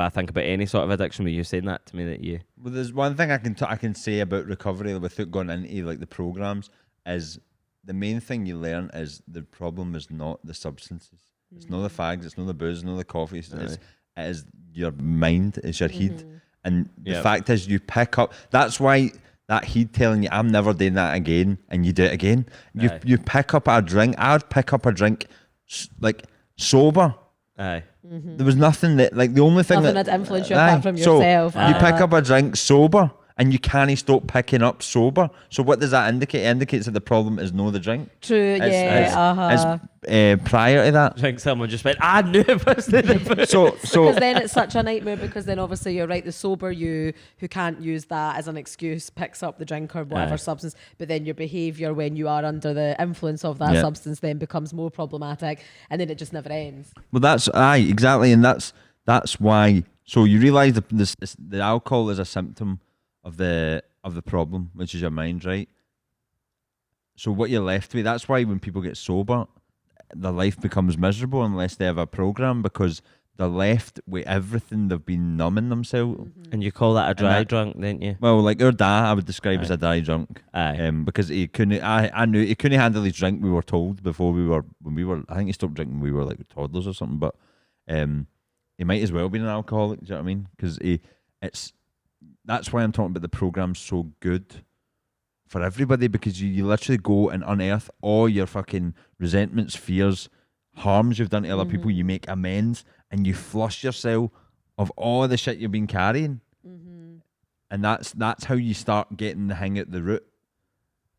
think about any sort of addiction. With you saying that to me, that you. Well, there's one thing I can say about recovery without going into like the programs, is the main thing you learn is the problem is not the substances. It's not the fags, it's not the booze, it's not the coffee. It is your mind, it's your head. And the fact is, you pick up. That's why that head telling you, I'm never doing that again, and you do it again. You pick up a drink. I would pick up a drink like sober. Aye. There was nothing that, like, the only thing Nothing that that influenced you apart from so yourself. you pick up a drink sober, and you can't stop picking up sober. So what does that indicate? It indicates that the problem is no the drink. True, It's prior to that. I think someone just went, I knew it was the So because then it's such a nightmare, because then obviously you're right, the sober you who can't use that as an excuse picks up the drink or whatever substance, but then your behaviour when you are under the influence of that substance then becomes more problematic, and then it just never ends. Well, that's exactly, and that's why. So you realise the alcohol is a symptom of the problem, which is your mind, right? So what you're left with, that's why when people get sober, their life becomes miserable unless they have a program, because they're left with everything they've been numbing themselves. And you call that a dry drunk, didn't you? Well, like our dad, I would describe as a dry drunk. Because he couldn't. I knew he couldn't handle his drink. We were told before when we were. I think he stopped drinking when we were like toddlers or something. But he might as well be an alcoholic. Do you know what I mean? Because that's why I'm talking about the program's so good for everybody, because you literally go and unearth all your fucking resentments, fears, harms you've done to other people. You make amends and you flush yourself of all the shit you've been carrying. And that's how you start getting the hang at the root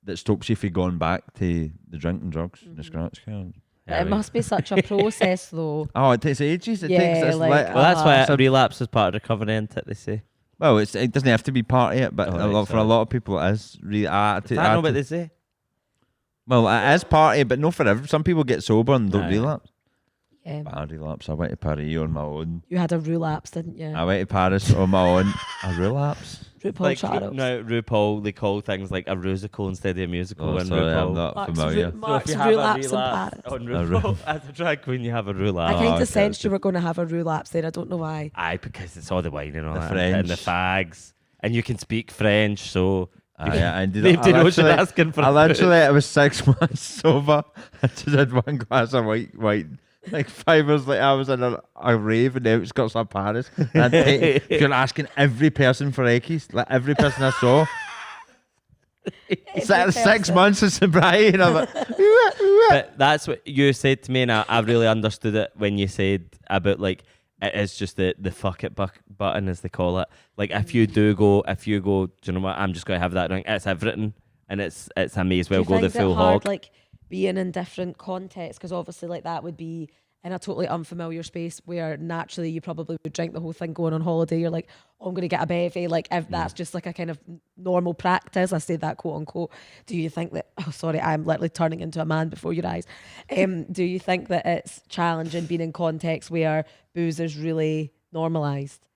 that stops you from going back to the drink and drugs and the scratch cards. It must be such a process though. Oh, it takes ages. It takes this. Well, that's why a relapse is part of recovery, isn't it? They say. Well, it doesn't have to be part of it, but for a lot of people it is. I know what they say. Well, it is part of it, but not for everyone. Some people get sober and don't relapse. Yeah. But I relapse. I went to Paris on my own. You had a relapse, didn't you? I went to Paris on my own. A relapse. RuPaul Like, Charles. no, RuPaul, they call things like a rusical instead of a musical. Oh, and sorry, RuPaul. I'm not Mark's familiar. Mark's So if you have a relapse in relapse Paris. on RuPaul, as a drag queen, you have a relapse. I kind okay, of sensed you were going to have a relapse there. I don't know why. Aye, because it's all the wine and all The that. French. And the fags. And you can speak French, so... I did. They knows you're asking for I was 6 months sober. I just had one glass of white. Like 5 years later, I was in a rave in the outskirts of Paris. And you're asking every person for eccies, like every person I saw. Every 6 person. months of sobriety, and I'm like, But that's what you said to me, and I really understood it when you said about, like, it is just the fuck it button, as they call it. Like, if you go, do you know what, I'm just going to have that drink, it's everything. And it's I may as well go the full hog. Like being in different contexts, because obviously like that would be in a totally unfamiliar space where naturally you probably would drink the whole thing going on holiday. You're like, oh, I'm going to get a bevy. Like if that's just like a kind of normal practice, I say that quote unquote. Do you think that, oh sorry, I'm literally turning into a man before your eyes. Do you think that it's challenging being in contexts where booze is really normalised?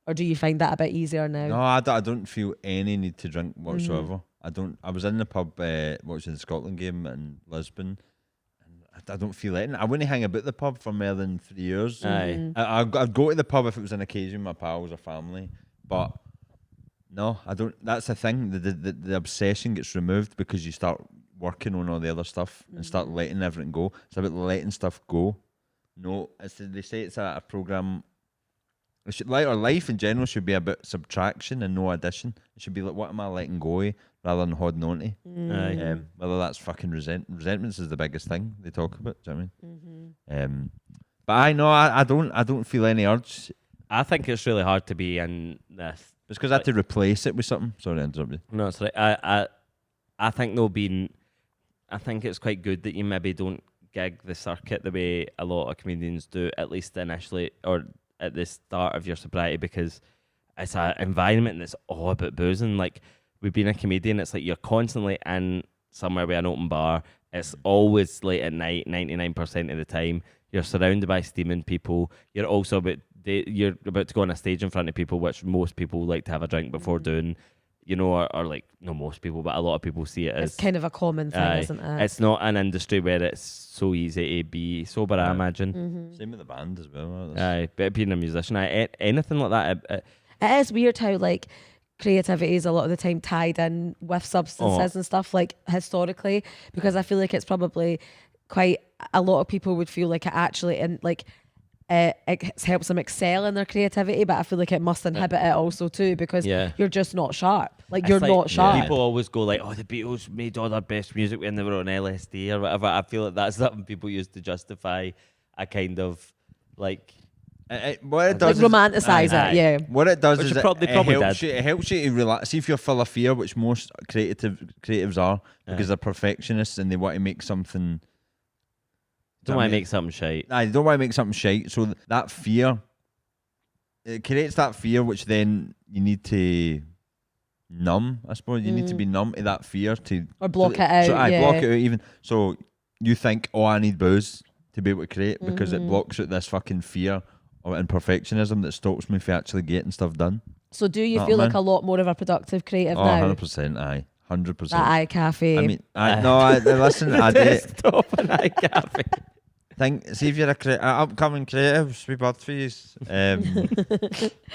Or do you find that a bit easier now? no, I don't feel any need to drink whatsoever. I don't. I was in the pub watching the Scotland game in Lisbon, and I don't feel it. I wouldn't hang about the pub for more than 3 years. Aye. I'd go to the pub if it was an occasion, my pals or family, but no, I don't. That's the thing. The obsession gets removed because you start working on all the other stuff and start letting everything go. It's about letting stuff go. no, they say it's a program. It should, like, our life in general should be about subtraction and no addition. It should be like, what am I letting go of rather than holding on to? Aye. Whether that's fucking resentments is the biggest thing they talk about. Do you know what I mean? But I know I don't feel any urge. I think it's really hard to be in this. It's because I had to replace it with something. Sorry, I interrupted you. No, it's right. I think I think it's quite good that you maybe don't gig the circuit the way a lot of comedians do, at least initially or at the start of your sobriety, because it's an environment that's all about boozing. Like, we've been a comedian, it's like you're constantly in somewhere with an open bar. It's always late at night, 99% of the time. You're surrounded by steaming people. You're also you're about to go on a stage in front of people, which most people like to have a drink before doing. You know, or like, no, most people, but a lot of people see it as... It's kind of a common thing, isn't it? It's not an industry where it's so easy to be sober, I imagine. Same with the band as well. Aye, but being a musician, anything like that... It is weird how, like, creativity is a lot of the time tied in with substances and stuff, like, historically, because I feel like it's probably quite... A lot of people would feel like it actually... and like. It helps them excel in their creativity, but I feel like it must inhibit it also too, because you're just not sharp. Like, you're not sharp. People always go like, oh, the Beatles made all their best music when they were on LSD or whatever. I feel like that's something people use to justify a kind of like... what it does like romanticise it, yeah. What it does Which is it probably it helps you to relax. See if you're full of fear, which most creatives are, because they're perfectionists and they want to make something... Don't want to make something shite. I don't want to make something shite. So that fear, it creates that fear, which then you need to numb. I suppose you need to be numb to that fear to or block it out. Block it out even. So you think, oh, I need booze to be able to create because it blocks out this fucking fear and perfectionism that stops me from actually getting stuff done. So do you feel like a lot more of a productive creative now? 100%, aye. 100%. That eye cafe. I mean, listen, I did. Stop an eye cafe. See if you're a upcoming creative, sweet bird for you.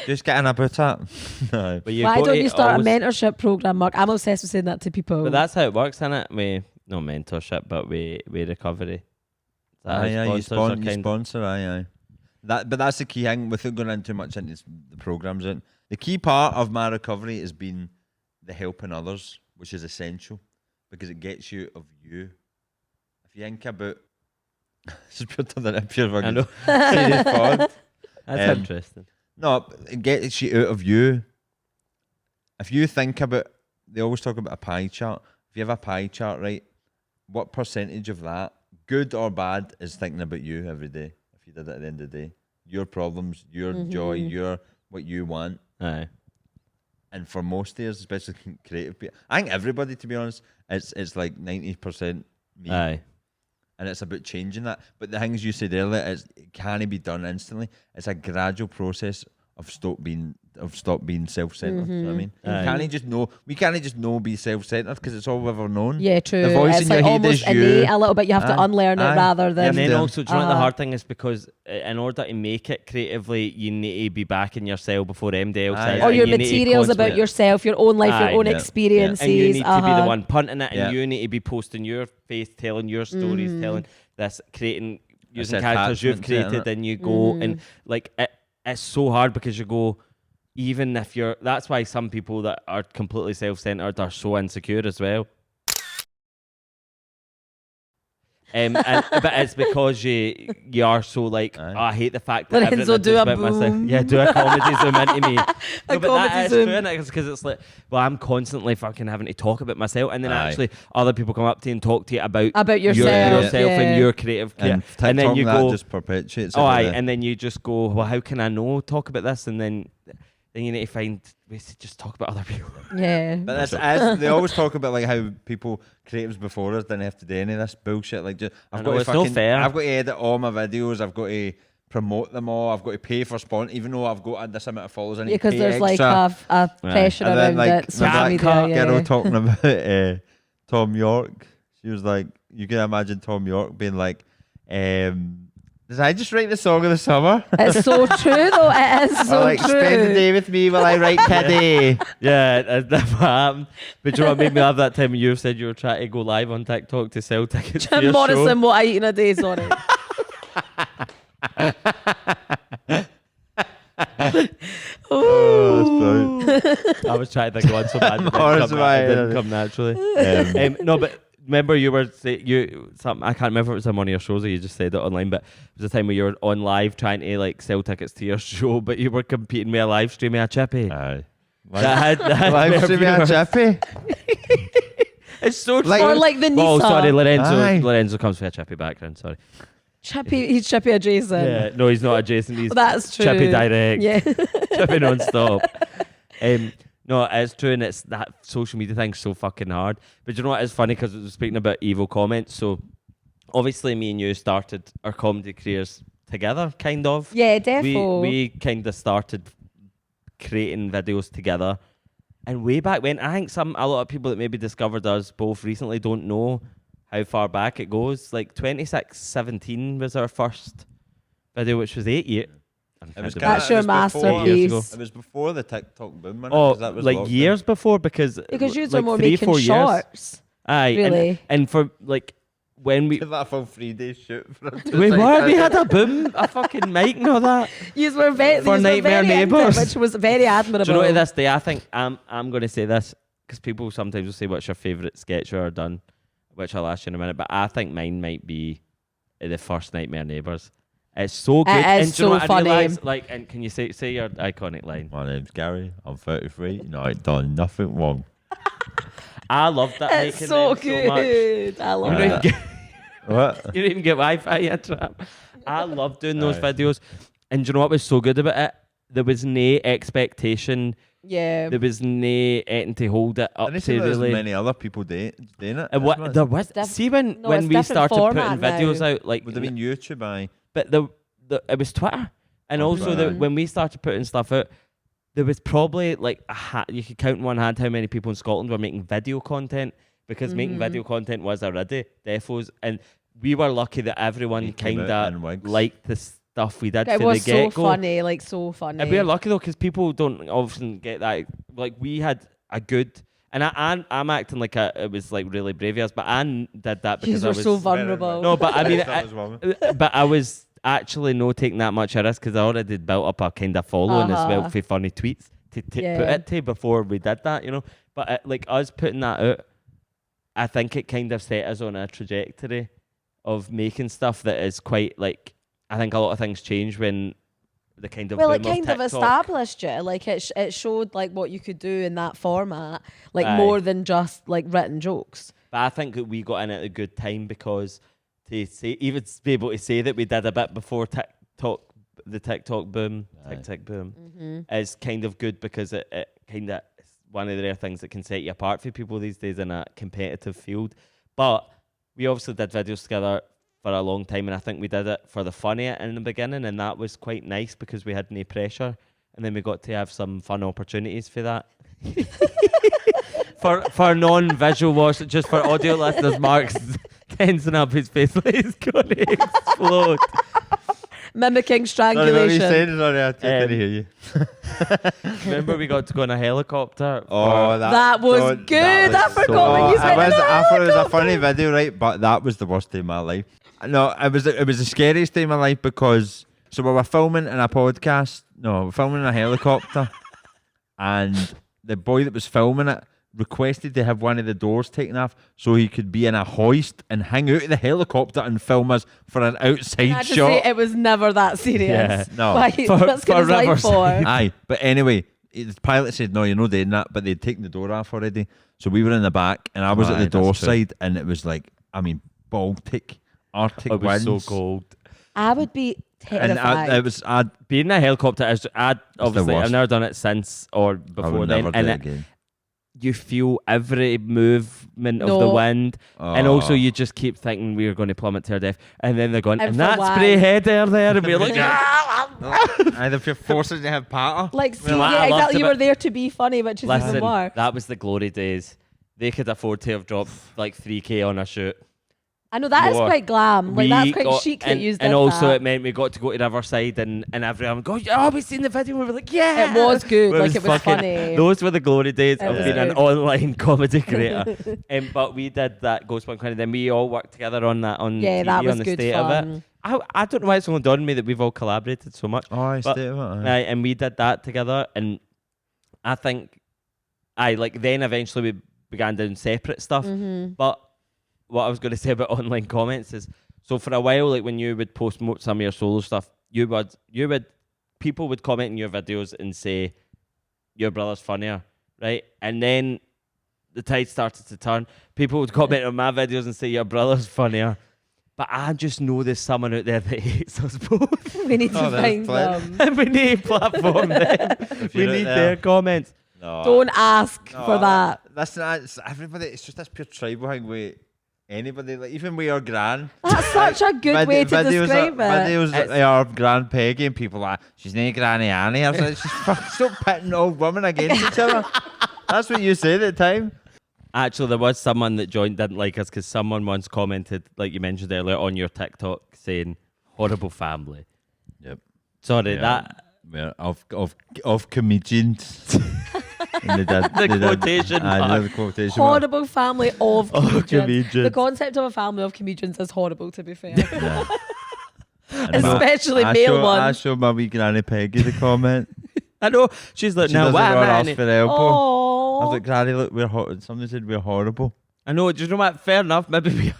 Just getting about that. No. But why don't you start a mentorship program, Mark? I'm obsessed with saying that to people. But that's how it works, isn't it? No mentorship, but we recovery. You sponsor, aye. But that's the key thing, without going in too much into the programs. The key part of my recovery has been the helping others, which is essential because it gets you of you. If you think about... Just put on that pure fucking serious pod. That's interesting. No, it gets you out of you. If you think about... They always talk about a pie chart. If you have a pie chart, right, what percentage of that, good or bad, is thinking about you every day? If you did it at the end of the day. Your problems, your joy, what you want. Aye. And for most of us, especially creative people, I think everybody, to be honest, it's like 90% me. Aye. And it's about changing that. But the things you said earlier, it can't be done instantly. It's a gradual process of stop being self-centered. You know what I mean? We can't just know be self-centered because it's all we've ever known. Yeah, true. The voice it's in your like head is almost you. innate a little bit. You have to unlearn it rather than... And then also, do you know what the hard thing is? Because in order to make it creatively, you need to be back in yourself before MD else is. Or your materials about yourself, your own life, your own experiences. And you need to be the one punting it, and you need to be posting your face, telling your stories, telling this, creating, using characters you've created, and you go and like it's so hard because you go, even if you're, that's why some people that are completely self-centered are so insecure as well. But it's because you are so like, I hate the fact that Lorenzo, everything is about myself. Yeah, do a comedy zoom into me. A but comedy that is zoom. true, isn't it? Because it's like, well, I'm constantly fucking having to talk about myself, and then actually other people come up to you and talk to you about yourself, and your creative, and then you go, just perpetuates. And then you just go, well, how can I talk about this? And then you need to find ways to just talk about other people. Yeah. But they always talk about like how people, creatives before us, didn't have to do any of this bullshit. Like, I've got to edit all my videos. I've got to promote them all. I've got to pay for sponsors, even though I've got this amount of followers. I need because to pay there's extra. like a pressure around it. Social media, girl talking about Tom York. She was like, you can imagine Tom York being like, did I just write the song of the summer? It's so true, though. It is so true. Spend the day with me while I write Kiddie. Yeah, that's never happened. But you know what made me laugh that time when you said you were trying to go live on TikTok to sell tickets to Jim your Morrison, show? what I eat in a day, sorry. Oh, that's I was trying to think of one so bad, but it didn't come naturally. No, but remember you were something, I can't remember if it was on one of your shows or you just said it online, but it was a time where you were on live trying to like sell tickets to your show, but you were competing with a live stream of a chippy. Aye. That had Live streaming a chippy. It's so Like- true. Or like the Nisa. Oh, sorry, Aye. Lorenzo comes from a chippy background. Sorry. Chippy, he's Chippy adjacent. Yeah, no, he's not adjacent. He's That's true. Chippy direct. Yeah. Chippy non-stop. No, it's true, and it's that social media thing's so fucking hard. But you know what is funny, because we were speaking about evil comments. So obviously me and you started our comedy careers together, kind of. Yeah, defo. We kind of started creating videos together. And way back when, I think a lot of people that maybe discovered us both recently don't know how far back it goes. Like 2017 was our first video, which was 8 years. It was That's your masterpiece. It was before the TikTok boom. Oh, That was like lockdown. years before, because Because you like were more 3-4 making years. shorts. Aye, Really? and for like when we Did that full 3-day shoot for a we had a boom, a fucking mic and all that. You were very, For Nightmare Neighbours. which was very admirable. Do you know, to this day, I think I'm going to say this, because people sometimes will say, what's your favourite sketch you ever done, which I'll ask you in a minute, but I think mine might be the first Nightmare Neighbours. It's so good. It is And do you know so what I funny. realised, like, and can you say your iconic line? My name's Gary. I'm 33. No, I've done nothing wrong. I love that. It's making so them so much. good. I love You don't, even it. get, What? you don't even get Wi-Fi yet, Trap. I love doing those Aye. videos. And do you know what was so good about it? There was no expectation. Yeah. There was no anything to hold it up I didn't to see there's really. many other people doing it. And what there was, diff- see when no, it's we different started format putting videos now. out, like, Would have been YouTube, aye. but it was Twitter, and Oh, also Twitter. when we started putting stuff out, there was probably like you could count in one hand how many people in Scotland were making video content, because making video content was already defos, and we were lucky that everyone He came kind out in of wigs. liked the stuff we did It for was the so get-go. funny, like so funny. And we're lucky though, because people don't often get that. Like, we had a good, and I'm acting like it was like really brave of us, but Anne did that because You I were was so vulnerable. No, but I mean, That was one. but I was actually not taking that much of risk, because I already built up a kind of following as well for funny tweets to put Yeah. it to before we did that, you know. But like us putting that out, I think it kind of set us on a trajectory of making stuff that is quite like, I think a lot of things change when the kind of Well, it boom kind of TikTok. established you. Like it showed like what you could do in that format, like Aye. more than just like written jokes. But I think that we got in at a good time, because to say, even to be able to say that we did a bit before the TikTok boom, TikTok boom, is kind of good, because it kind of is one of the rare things that can set you apart for people these days in a competitive field. But we obviously did videos together for a long time, and I think we did it for the fun of it in the beginning, and that was quite nice because we had no pressure, and then we got to have some fun opportunities for that. for non-visual watch, just for audio listeners, Mark's tensing up his face like he's going to explode. Mimicking Sorry, what were you strangulation. saying? Sorry, I couldn't hear you. Remember we got to go on a helicopter? Oh, That was good. I forgot when you said I thought it was a helicopter. funny video, right? But that was the worst day of my life. No, it was the scariest day of my life, because we were filming in a podcast. No, we're filming in a helicopter, and the boy that was filming it requested to have one of the doors taken off so he could be in a hoist and hang out of the helicopter and film us for an outside I just shot. say it was never that serious. Yeah, no. Why, what's for his life Riverside. for? Aye, but anyway, the pilot said, no, you're not doing that, but they'd taken the door off already. So we were in the back, and I was at Aye, the door that's true. side, and it was like, I mean, Baltic, Arctic It was winds. so cold. I would be And terrified. Being in a helicopter is, obviously, I've worst. never done it since or I before would then. never do And it again. you feel every movement of the No. wind, and also Oh. you just keep thinking we're going to plummet to our death, and then they're going, And and for that why? spray header there, and we're like, Either if you're forced to have patter. like, see, Well, I yeah, loved exactly. You about- were there to be funny, which is even listen, worse. that was the glory days. They could afford to have dropped like 3K on a shoot. I know that is more. quite glam. Like that's quite got- chic that and, you did and also that. it meant we got to go to Riverside and everyone go, oh, we seen the video. We were like, yeah. It was good. It Like it was fucking- funny. Those were the glory days It of was being an good. online comedy creator. But we did that Ghost Punk Queen, then we all worked together on that on Yeah, TV, that was on the good state fun. of it. I don't know why it's only dawned on me that we've all collaborated so much. Oh, I But- stay with it. Aye, and we did that together, and I think, then eventually we began doing separate stuff. Mm-hmm. But what I was going to say about online comments is, so for a while, like when you would post some of your solo stuff, people would comment in your videos and say, your brother's funnier, right? And then the tide started to turn. People would comment on my videos and say, your brother's funnier. But I just know there's someone out there that hates us both. We need to Oh, there's find plenty. them. And we need to platform them. We you're out need there. their comments. No, Don't ask for that. It's everybody. It's just this pure tribal thing with anybody. Like even with our gran. That's such a good way to describe it. Videos It's- of our Grand Peggy and people are like, she's named Granny Annie. I was like, she's fucking stop pitting old women against each other. That's what you said at the time. Actually, there was someone that didn't like us because someone once commented, like you mentioned earlier, on your TikTok saying, horrible family. Yep. Sorry, Yeah. that... We're of comedians. And they did, The quotation Aye, mark. the quotation mark. Horrible family of comedians. comedians. The concept of a family of comedians is horrible, to be fair. Yeah. And Especially I male show, ones. I showed my wee Granny Peggy the comment. I know. She's like, She no, doesn't what want man? us for elbow. I was Oh, like, Granny, look, somebody said we're horrible. I know. Do you know what? Fair enough. Maybe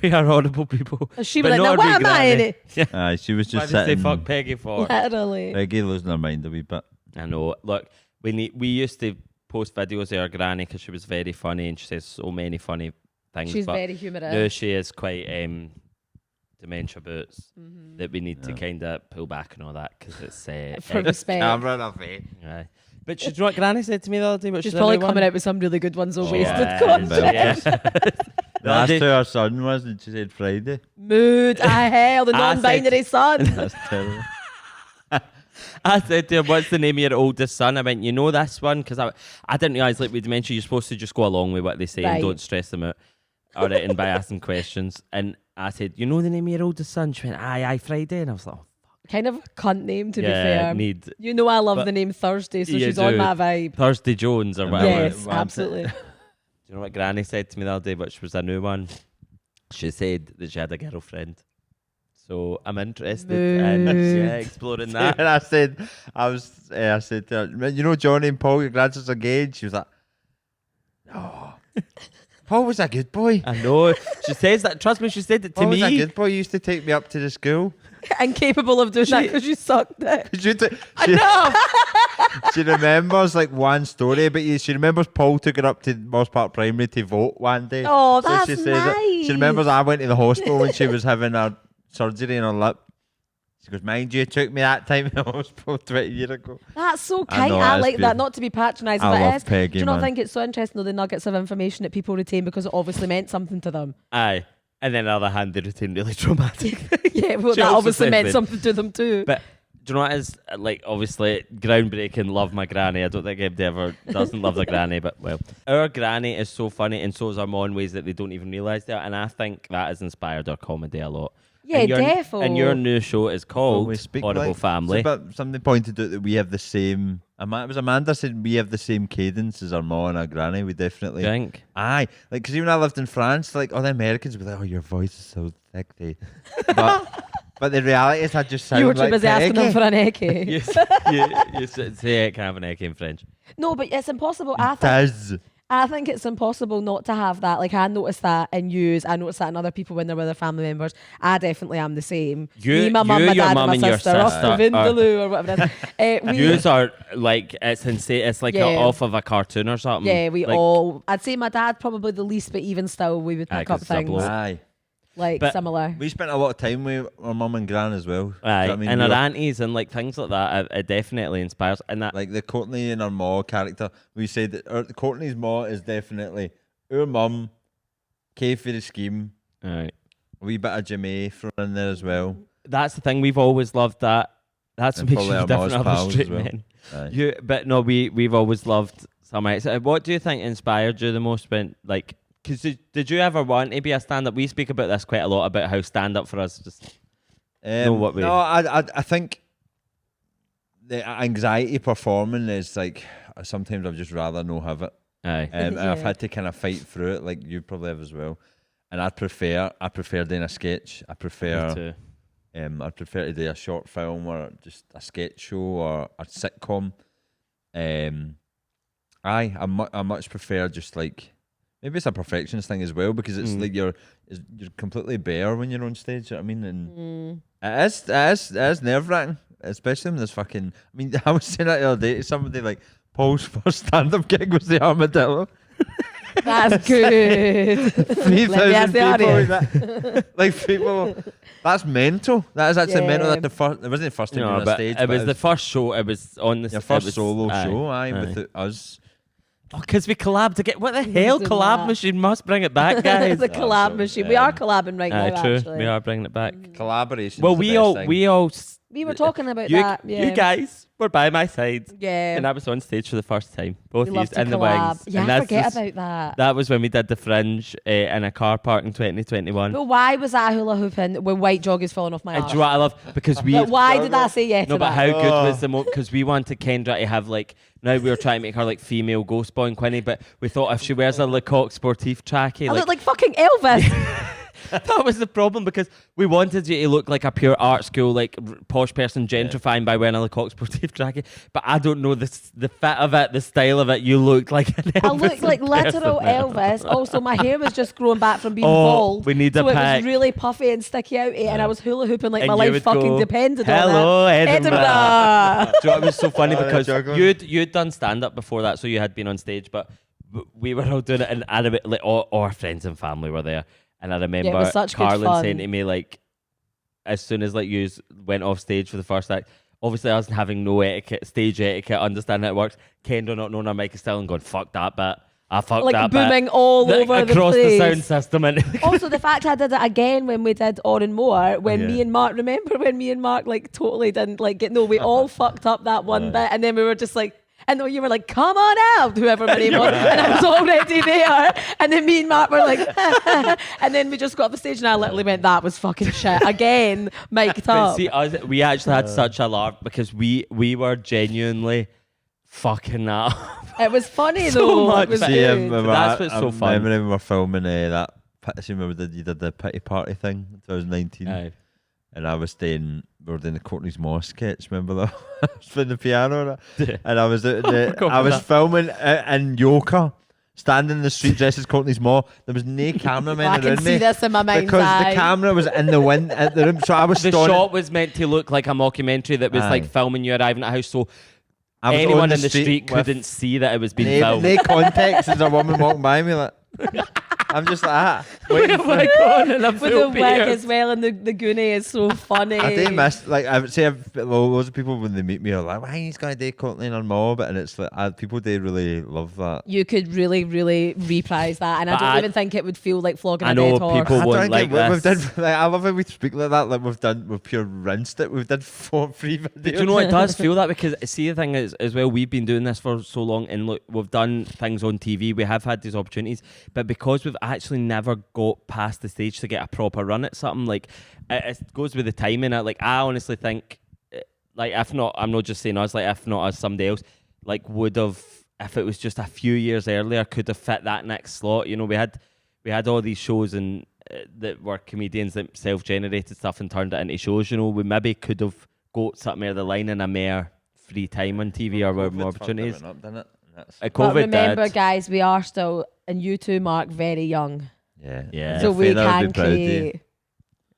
we are horrible people. she was But like, not now a what big am I in granny. it? Yeah. Aye, she was Why just did you say sitting. fuck Peggy for? Literally. Peggy losing her mind a wee bit. I know. Look, we used to post videos of our granny because she was very funny and she says so many funny things. She's but very humorous. now she is quite dementia boots Mhm. that we need to Yeah. kind of pull back and all that because it's For respect. Camera in her face. aye. But you know what Granny said to me the other day? But She's probably coming out with some really good ones. So wasted content. That's who her son was, and she said Friday. Mood, hell, the I non-binary son. That's terrible. I said to him, what's the name of your oldest son? I went, you know this one? Because I didn't realise, like with dementia, you're supposed to just go along with what they say Right. and don't stress them out. All right, and by asking questions. And I said, you know the name of your oldest son? She went, aye, Friday. And I was like, oh, Kind of a cunt name, to be yeah, fair. need You know I love But the name Thursday, so you she's on do. that vibe. Thursday Jones or whatever. Yes, One- absolutely. Do you know what Granny said to me the other day, which was a new one? She said that she had a girlfriend. So I'm interested in Mood. exploring that. And I said to her, you know Johnny and Paul, your grandson's engaged? She was like, no. Paul was a good boy. I know. She says that. Trust me, she said it to Paul was a me. good boy. He used to take me up to the school. Incapable of doing that because you sucked it. She remembers like one story, but she remembers Paul took her up to Moss Park Primary to vote one day. Oh, So that's she says nice. that she remembers I went to the hospital when she was having her surgery on her lip. She goes, mind you, took me that time in the hospital 20 years ago. That's so I kind. know, I that's like that. beautiful. Not to be patronising, I but love it is. Peggy, Do you not man. think it's so interesting though, the nuggets of information that people retain because it obviously meant something to them? Aye. And then on the other hand, they retain really traumatic. Yeah, well, She that also obviously said meant that- something to them too. But do you know what is, like, obviously, groundbreaking, love my granny. I don't think anybody ever doesn't love their granny, but, well, our granny is so funny and so is our mom in ways that they don't even realise that. And I think that has inspired our comedy a lot. Yeah, and your, defo. And your new show is called We speak Horrible like- Family. But somebody pointed out that we have the same. It was Amanda said we have the same cadence as our mom and our granny. We definitely. Do you think? Aye, like because even I lived in France, like all the Americans would be like, "Oh, your voice is so thick, Dave." But the reality is, I just sound You were too like busy asking them Peggy. for an eckie. you say it can have an egg in French. No, but it's impossible. Does I think it's impossible not to have that. Like I noticed that in yous, I noticed that in other people when they're with their family members. I definitely am the same. Me, my mum, my your dad, mum and my and your sister, up sister to Vindaloo or whatever it is. Yours are like, it's insane. It's like Yeah. off of a cartoon or something. Yeah, we like, all. I'd say my dad probably the least, but even still, we would Aye, pick up 'cause it's a things bloke. aye. like But similar. We spent a lot of time with our mum and gran as well. Do you know Aye, what I mean? and We our were- aunties and like things like that, it definitely inspires. And that, like the Courtney and our ma character. We said that Courtney's ma is definitely our mum. Kay for the scheme. aye. A wee bit of Jimmy thrown in there as well. That's the thing. We've always loved that. That's And what makes probably you our different Moz other pals straight as well. men. Aye. But no, we've always loved some. What do you think inspired you the most when, like, Because did you ever want to be a stand-up? We speak about this quite a lot, about how stand-up for us just know what we... No, I think the anxiety performing is like, sometimes I'd just rather not have it. Aye. And I've had to kind of fight through it, like you probably have as well. And I prefer doing a sketch. I prefer to do a short film or just a sketch show or a sitcom. I much prefer just like, maybe it's a perfectionist thing as well, because it's like you're completely bare when you're on stage. You know what I mean? And it is nerve-wracking, especially when there's fucking. I mean, I was saying that the other day to somebody, like, Paul's first stand-up gig was the Armadillo. That's good. 3,000 people. Like people, that's mental. That is actually mental. That the first, it wasn't the first time you were on stage. It was the first show. It was on the your first solo show. With us. Oh, because we collabed to get what the hell? Collab machine must bring it back, guys. The collab machine. We are collabing right now. True. Actually, we are bringing it back. Collaboration. Well, we were talking about that. Yeah. You guys were by my side. Yeah. And I was on stage for the first time. Both We of you love to in the collab. wings. Yeah, and I forget about that. That was when we did the Fringe in a car park in 2021. But why was I hula hooping when white joggers falling off my And arse? do you know what I love? Because we... But why did I say yes to No, but that? how good was the because we wanted Kendra to have, like, now we were trying to make her like female Ghost Boy and Quinny, but we thought if she wears a Lecoq Sportif trackie, I look like fucking Elvis. that was the problem, because we wanted you to look like a pure art school, like posh person gentrifying by wearing a Lecoq Sportif trackie. But I don't know the fit of it, the style of it. You looked like an Elvis. I looked like literal Elvis. Also, my hair was just growing back from being bald. We need so a it pack. was really puffy and sticky out, and I was hula hooping like And my you life would fucking go, depended "Hello, on it. Edinburgh." Do you know what was so funny? Because juggling. you'd done stand up before that, so you had been on stage, but we were all doing it, and like all our friends and family were there. And I remember was such good Carlin fun. saying to me, like, as soon as like you went off stage for the first act, obviously us having no etiquette, stage etiquette, understanding how it works, Kendra not knowing her mic is still and going, fuck that bit. I fucked like that booming bit. all over the across place. the sound system. And Also, the fact I did it again when we did Oran Moore, when me and Mark, remember when me and Mark like totally didn't like get, no, we all fucked up that one bit, and then we were just like, and then you were like, come on out, whoever my name was, and I was already there, and then me and Mark were like, and then we just got off the stage, and I literally went, that was fucking shit, again, mic'd but up. see, we actually had such a laugh, because we were genuinely fucking that up. It was funny So though. much. It was See, good. That's what's so fun. I remember we were filming that. See, remember you did the pity party thing in 2019. Aye. And I was we were doing the Courtney's Moss sketch, remember that? I was playing the piano and I was out I was filming in Yoka, standing in the street dressed as Courtney's Moss. There was no cameraman I around me. can see this in my mind's because eye. the camera was in the wind at the room. So I was The shot was meant to look like a mockumentary that was like filming you arriving at a house, so I was anyone on in the street with couldn't see that it was being filmed. no context. There's a woman walking by me like I'm just like that. With the wig as well, and the goonie is so funny. I do miss, like, I would say, loads of people when they meet me are like, why he's going to do Courtney and Mob? And it's like, people do really love that. You could really, really reprise that, and I don't even think it would feel like flogging I a know dead horse. people I won't don't like get what this. we've done. Like, I love how we speak like that. Like we've pure rinsed it. We've done 4 free videos. Do you know what it does feel that? Because see, the thing is as well, we've been doing this for so long, and look, we've done things on TV. We have had these opportunities, but because we've actually never got past the stage to get a proper run at something, like it goes with the timing. Like I honestly think, like if not, I'm not just saying us. Like if not us, somebody else, like would have, if it was just a few years earlier, could have fit that next slot. You know, we had all these shows and that were comedians that self-generated stuff and turned it into shows. You know, we maybe could have got something near the line in a more free time on TV or more opportunities. But remember, guys, we are still, and you too, Mark, very young. Yeah. So we can create.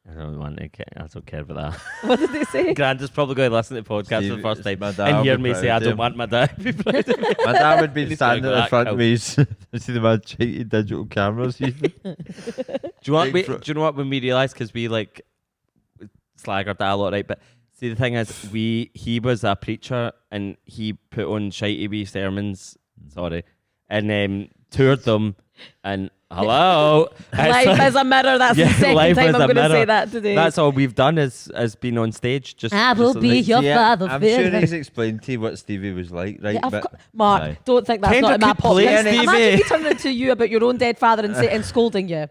I don't want to. I don't care about that. What did they say? Grandad's probably going to listen to the podcast for the first time my dad and will hear be me proud say, "I of don't him." want my dad to be proud of me." My dad would be He's standing gonna in go, front "That of me. See the man cheating digital cameras. Do you know what? When we realised, because we like slaggered that a lot, right? But see, the thing is, he was a preacher and he put on shitey wee sermons. Sorry, and toured them, and Hello. Life is a mirror. That's the second life time is I'm a going to say mirror. that today. That's all we've done is been on stage. I will be your father. I'm figure. sure he's explained to you what Stevie was like, right? Yeah, But Mark, aye. don't think that's Kendra not in my could play podcast. Stevie. Imagine me turning to you about your own dead father and scolding you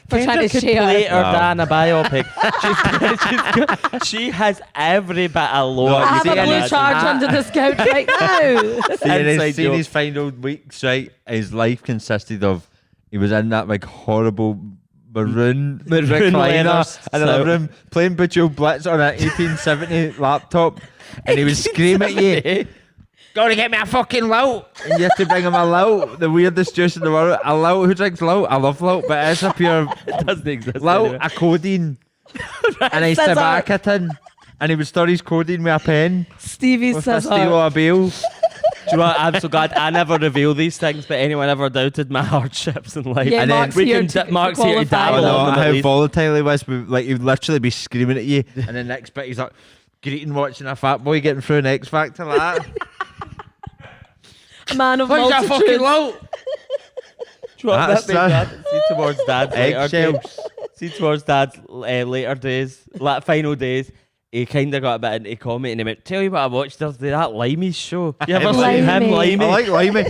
for trying to Kendra could share. play her Wow. dad in a biopic. She has every bit of lore. No, I you have see a blue any- charge under this couch right now. Seeing his final weeks, right? His life consisted of he was in that like horrible maroon recliner leathers, in the living room playing Bejeweled Blitz on an 1870 laptop, and he would scream at you, "Gotta get me a fucking lout!" And you have to bring him a lout, the weirdest juice in the world. A lout. Who drinks lout? I love lout, but it's a pure It doesn't exist. lout, anyway. a codeine, and a Scissor. tobacco tin. And he would store his codeine with a pen, Stevie with a says, steel or a bill. Do you know what? I'm so glad I never reveal these things, but anyone ever doubted my hardships in life. Yeah, And then Mark's we here can to Mark's here to qualify. dabble I know on them at how least. volatile he was. But like he'd literally be screaming at you, and the next bit he's like greeting, watching a fat boy getting through an X Factor like that. a man of What's that fucking multitudes. low? Do you know what That's that made me see towards dad's later days? Eggshells. See towards dad's later days, like final days. He kind of got a bit into comedy and he went, "Tell you what I watched the other day, that Limey show. You ever seen him, Limey. I Limey? like Limey.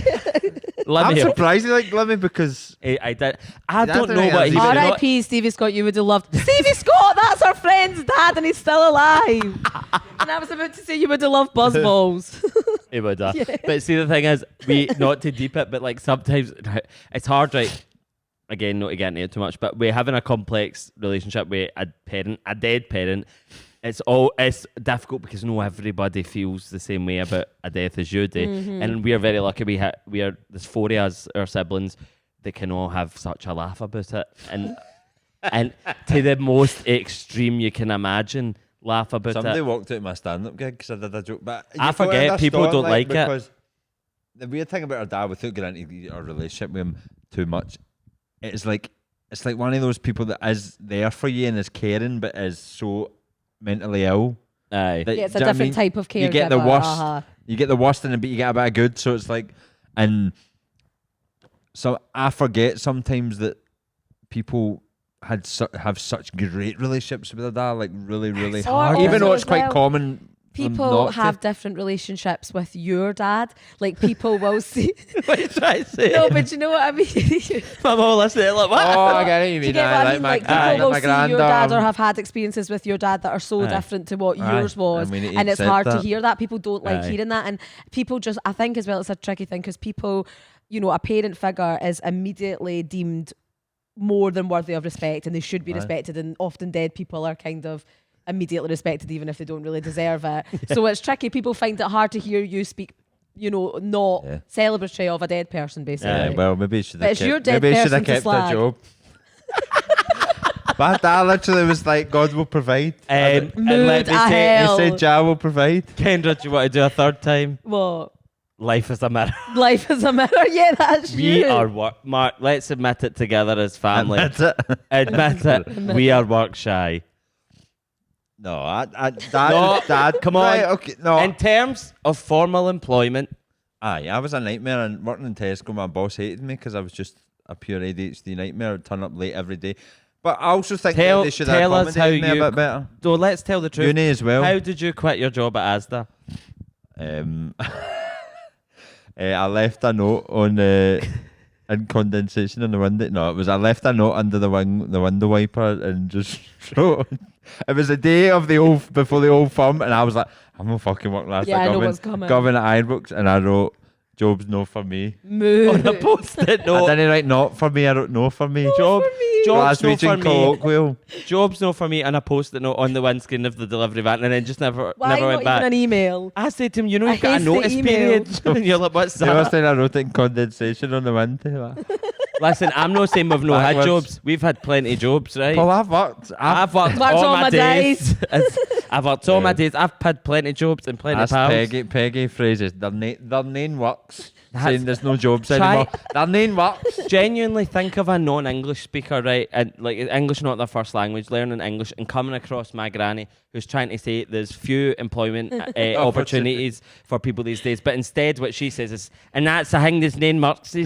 I'm Limey. surprised you like Limey because I did. I That's don't the know thing, what I he's was even- R.I.P. Stevie Scott, you would have loved. Stevie Scott, that's our friend's dad and he's still alive. And I was about to say you would have loved Buzzballs. He would have. But see, the thing is, we not to deep it, but like sometimes it's hard, right? Again, not to get into it too much, but we're having a complex relationship with a dead parent. It's difficult because no everybody feels the same way about a death as you do, and we are very lucky. There's 4 of us, our siblings, that can all have such a laugh about it, and to the most extreme you can imagine, laugh about somebody it. walked out of my stand-up gig because I did a joke. But I you forget, understand, people don't like it. because the weird thing about our dad, without getting into our relationship with him too much, it's like one of those people that is there for you and is caring, but is so mentally ill. Aye. that- Yeah, it's do a you know what I different mean? type of caregiver. You get the worst. Uh-huh. You get the worst in it, but you get a bit of good. So it's like, and so I forget sometimes that people have such great relationships with their dad, like really, really It's hard. hard Even though also it's as quite well. common. for them People not have to. different relationships with your dad. Like people will see. What are you trying to say? No, but you know what I mean. My mom listening like, what? Oh, I get it. You Do mean you get what I mean? Like aye, people will my see your granddad. dad or have had experiences with your dad that are so Aye. different to what Aye, yours was, and we need to and it's accept hard to that. hear that. People don't like Aye. hearing that, and people just, I think as well, it's a tricky thing because people, you know, a parent figure is immediately deemed more than worthy of respect, and they should be Aye. respected. And often dead people are kind of immediately respected, even if they don't really deserve it. So it's tricky. People find it hard to hear you speak, you know, not Yeah. celebratory of a dead person, basically. Yeah, well, maybe you should But have it's your kept, dead maybe you should person have to kept slag. a job. My dad literally was like, God will provide. And Mood let me a say, hell. He said, Jah will provide. Kendra, do you want to do a third time? What? Life is a mirror. Life is a mirror. Yeah, that's We you. are work. Mark, let's admit it together as family. That's it. Admit it. We are work shy. No, dad, No, dad, come on. Right, okay, no. In terms of formal employment, Aye, I was a nightmare, and working in Tesco, my boss hated me because I was just a pure ADHD nightmare. I'd turn up late every day. But I also think Tell- that they should have tell us how accommodated me you- a bit better. though, let's tell the truth. Uni as well. How did you quit your job at Asda? I left a note on in condensation in the window. No, it was I left a note under the window wiper and just wrote. It was the day of before the old firm, and I was like, I'm gonna fucking work last Yeah, I know night. what's coming. Govern at Ironbooks, and I wrote, "Job's no for me." Mood. On a post-it I note. didn't write not for me. I wrote no for me. Job, job's no for Glaswegian me. colloquial. Job's no for me, and I post-it note on the windscreen of the delivery van, and then just never Why went not back. even an email? I said to him, you know, I you've got a hate the notice email. period. And you're like, what's The first that? time I wrote it in condensation on the window. Listen, I'm not saying we've not had Backwards. jobs. We've had plenty of jobs, right? Well, I've worked. I've worked all my days. I've worked all my days. I've had plenty of jobs and plenty of That's pals. Peggy phrases. Their name works. That's- Saying there's no jobs Try- anymore. Their name works. Genuinely think of a non-English speaker, right? And like English not their first language, learning English and coming across my granny who's trying to say there's few employment opportunities for people these days. But instead what she says is, and that's a thing, there's name works. Their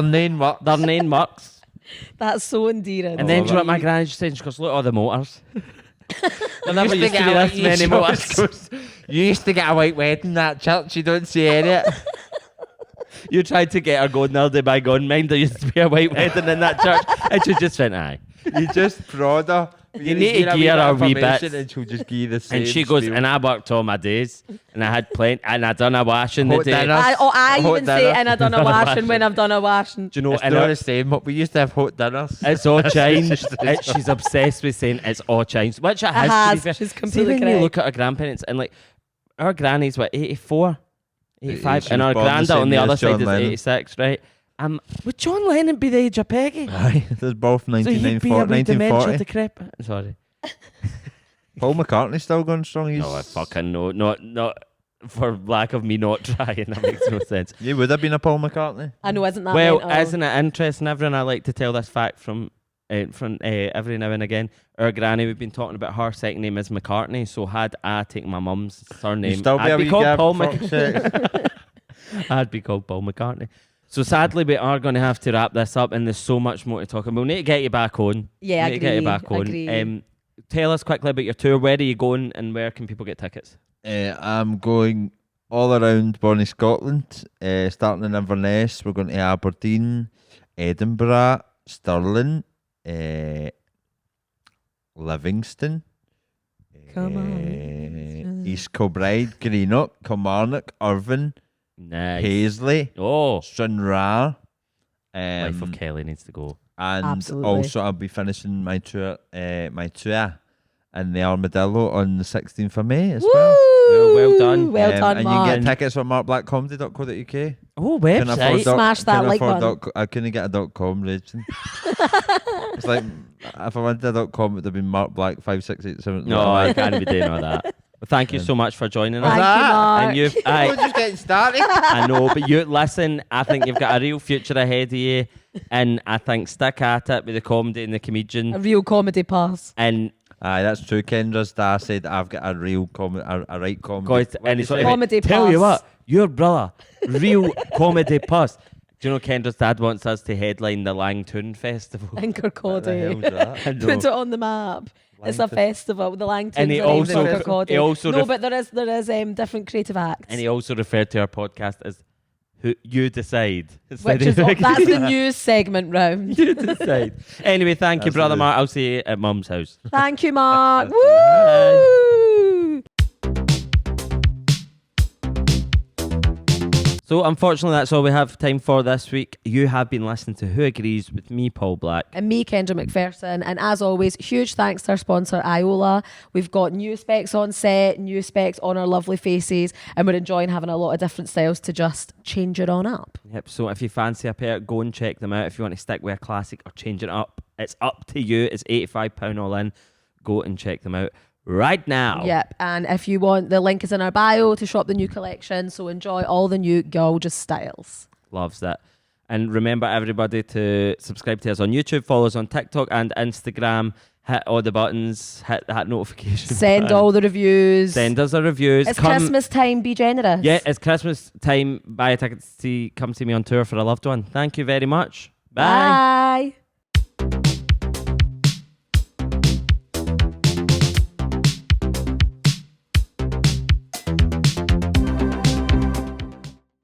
name works. Their name works. That's so endearing. And then do you know what my granny just said? She goes, look at all the motors. There never used to be this many motors. You used to get a white wedding in that church. You don't see any. You tried to get her going the other day by going, mind there used to be a white wedding in that church. And she just went, aye. You just prod her. You need to gear her a wee bit. And she'll just give you the same And she goes, spiel. and I worked all my days. And I had plenty. And I done a washing the Hot day. dinner. I Hot even say, dinner. and I done a washing when I've done a washing. Do you know? It's And not the same, but we used to have hot dinners. it's all changed. She's obsessed with saying it's all changed. Which it has, to be fair. She's See completely when correct. you look at our grandparents and like, our granny's what, 84? 85? She And was our born the granddad same on the year other as John side is Lennon. 86, right? Would John Lennon be the age of Peggy? Aye, they're both So he'd be a 1940. wee dementia 1940. decrepit. Sorry. Paul McCartney's still going strong. He's, No, I fucking know. Not for lack of me not trying. That makes no sense. You would have been a Paul McCartney. I know, isn't that Well, mental? isn't it interesting, everyone? I like to tell this fact from every now and again. Our granny, we've been talking about her second name is McCartney. So had I taken my mum's surname, You still be I'd a be wee called gab, Paul fuck's sake. I'd be called Paul McCartney. So sadly, we are going to have to wrap this up, and there's so much more to talk about. We'll need to get you back on. Yeah, We'll need to get you back on. agree. Tell us quickly about your tour. Where are you going, and where can people get tickets? I'm going all around Bonnie, Scotland, starting in Inverness. We're going to Aberdeen, Edinburgh, Stirling, Livingston, Come on. East Kilbride, Greenock, Kilmarnock, Irvine, Nice. Paisley, Oh, Stranraer. Life of Kelly needs to go. And Absolutely. also I'll be finishing my tour in the Armadillo on the 16th of May as well. Well, well done. Well done, And Mark. you can get tickets on markblackcomedy.co.uk. Oh, Couldn't afford website. dot- Smash that couldn't like afford button. I couldn't get a .com, Rachel. It's like, if I wanted a .com, it would have been Mark Black 5687. No, I can't be doing all that. Well, thank you so much for joining us. Thank you, Mark. And you've, We're just getting started. I know, but you listen. I think you've got a real future ahead of you, and I think stick at it with the comedy and the A comedian. real comedy pass. And Aye, that's true. Kendra's dad said I've got a real a right comedy. guys, and it's like, Comedy tell you pass. what, your brother, real comedy pass. Do you know Kendra's dad wants us to headline the Langtoon Festival? What the Inkercody. hell's that? I know. Put it on the map. It's a Langton. festival. The Langtons And he are named also- Inkercody. he also no, ref- but there is different creative acts. And he also referred to our podcast as "Who You Decide." which is that's the news segment round. You decide. Anyway, thank you, That's brother the- Mark. I'll see you at Mum's house. Thank you, Mark. Bye. Woo! So, unfortunately, that's all we have time for this week. You have been listening to Who Agrees with me, Paul Black. And me, Kendra McPherson. And as always, huge thanks to our sponsor, Iola. We've got new specs on set, new specs on our lovely faces, and we're enjoying having a lot of different styles to just change it on up. Yep. So, if you fancy a pair, go and check them out. If you want to stick with a classic or change it up, it's up to you. It's £85 all in. Go and check them out right now. Yep. And if you want, the link is in our bio to shop the new collection. So enjoy all the new gorgeous styles. Loves that. And remember, everybody, to subscribe to us on YouTube, follow us on TikTok and Instagram. Hit all the buttons, hit that notification. Send button. all the reviews. Send us the reviews. It's Christmas time. Be generous. Yeah, it's Christmas time. Buy a ticket to come see me on tour for a loved one. Thank you very much. Bye. Bye.